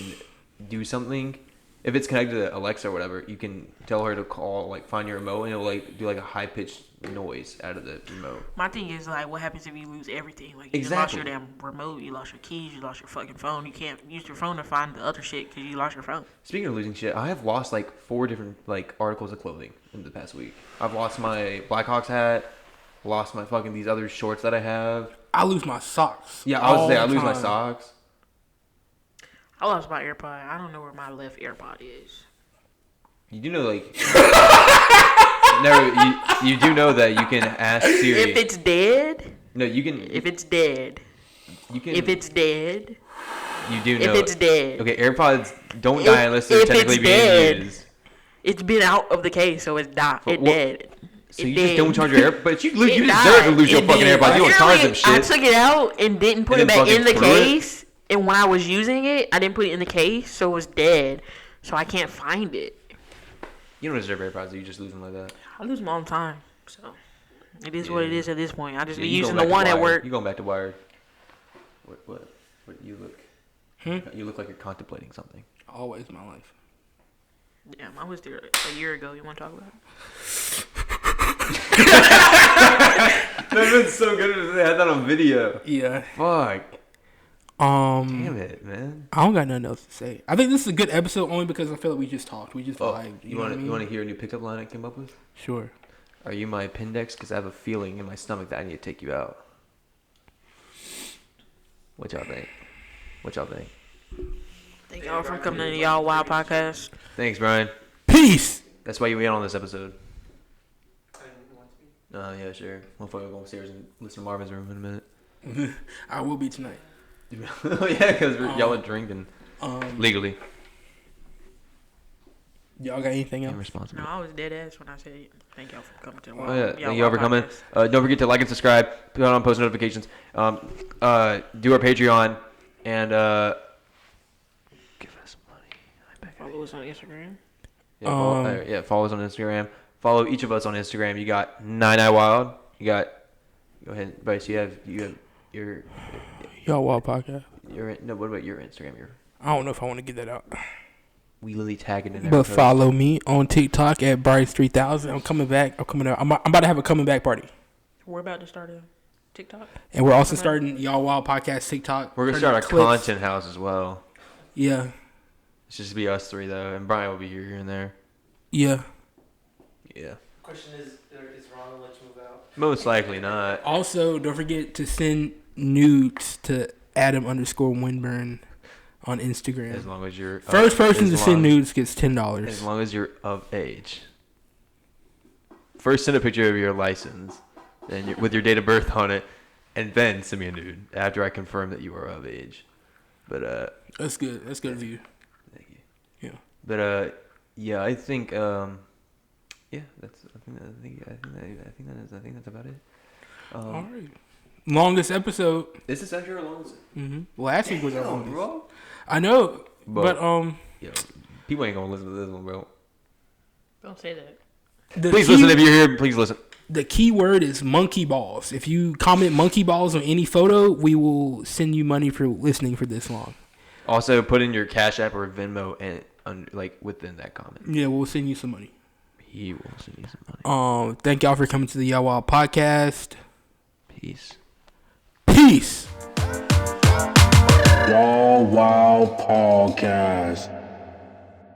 do something. If it's connected to Alexa or whatever, you can tell her to call, like, find your remote, and it'll, like, do, like, a high-pitched noise out of the remote. My thing is, like, what happens if you lose everything? Like, you Exactly. lost your damn remote, you lost your keys, you lost your fucking phone. You can't use your phone to find the other shit because you lost your phone. Speaking of losing shit, I have lost, like, 4 different, like, articles of clothing in the past week. I've lost my Blackhawks hat, lost my fucking these other shorts that I have. I lose my socks. Yeah, I was saying I lose my time. socks. I lost my AirPod. I don't know where my left AirPod is. You do know, like... you do know that you can ask Siri... If it's dead... No, you can... If it's dead... You can... If it's dead... You do know... If it's dead... Okay, AirPods don't die unless they're if technically it's being dead, used. It's been out of the case, so it's not. It's dead. So It you just dead. don't charge your AirPods? But you It deserve died. to lose your It fucking did. AirPods. You don't charge them Apparently, shit. I took it out and didn't put And it then back fucking in the threw it? case. And when I was using it, I didn't put it in the case, so it was dead. So I can't find it. You don't deserve AirPods. You just lose them like that. I lose them all the time. So it is what it is at this point. I just Yeah, be you using going the back to one at Wired. work. You going back to Wired? What you look? You look like you're contemplating something. Always my life. Damn, I was there a year ago. You want to talk about it? That's been so good if they had that on video. Yeah. Fuck. Damn it, man. I don't got nothing else to say. I think this is a good episode only because I feel like we just talked. We just vibed. You know what I mean? want to hear a new pickup line I came up with? Sure. Are you my appendix? Because I have a feeling in my stomach that I need to take you out. What y'all think? Thank y'all for coming to the Yall Wild Podcast. Thanks, Brian. Peace. That's why you went on this episode. I didn't want to be. Yeah, sure. We'll fucking go upstairs and listen to Marvin's room in a minute. I will be tonight. Oh yeah, because y'all are drinking legally. Y'all got anything else? Irresponsible. No, I was dead ass when I said thank y'all for coming to the Oh yeah, Yall thank you all for Wild coming. Podcast. Don't forget to like and subscribe. Put on post notifications. Do our Patreon and give us money. Follow us on Instagram. Yeah, follow us on Instagram. Follow each of us on Instagram. You got Nyny Wild. You got. Go ahead, Bryce. You have your Yall Wild Podcast. no. What about your Instagram? I don't know if I want to get that out. We literally tag it in there. But follow me on TikTok at brice3000. I'm coming back. I'm about to have a coming back party. We're about to start a TikTok. And we're also starting Yall Wild Podcast TikTok. We're gonna start a content house as well. Yeah. It's just be us three though, and Brian will be here and there. Yeah. Yeah. Question is Ron gonna let you move out? Most likely not. Also, don't forget to send nudes to Adam_Winburn on Instagram. As long as you're First person to send nudes gets $10. As long as you're of age. First, send a picture of your license, and with your date of birth on it, and then send me a nude after I confirm that you are of age. But That's good. That's good of you. Thank you. Yeah. But yeah, I think yeah, I think that's about it. All right. Longest episode. This is actually our longest. Last week was our longest. Bro. I know, but yo, people ain't gonna listen to this one, bro. Don't say that. Please listen if you're here. Please listen. The key word is monkey balls. If you comment monkey balls on any photo, we will send you money for listening for this long. Also, put in your Cash App or Venmo and like within that comment. Yeah, we'll send you some money. He will send you some money. Thank y'all for coming to the Yall Wild Podcast. Peace. Peace. Yall Wild Podcast.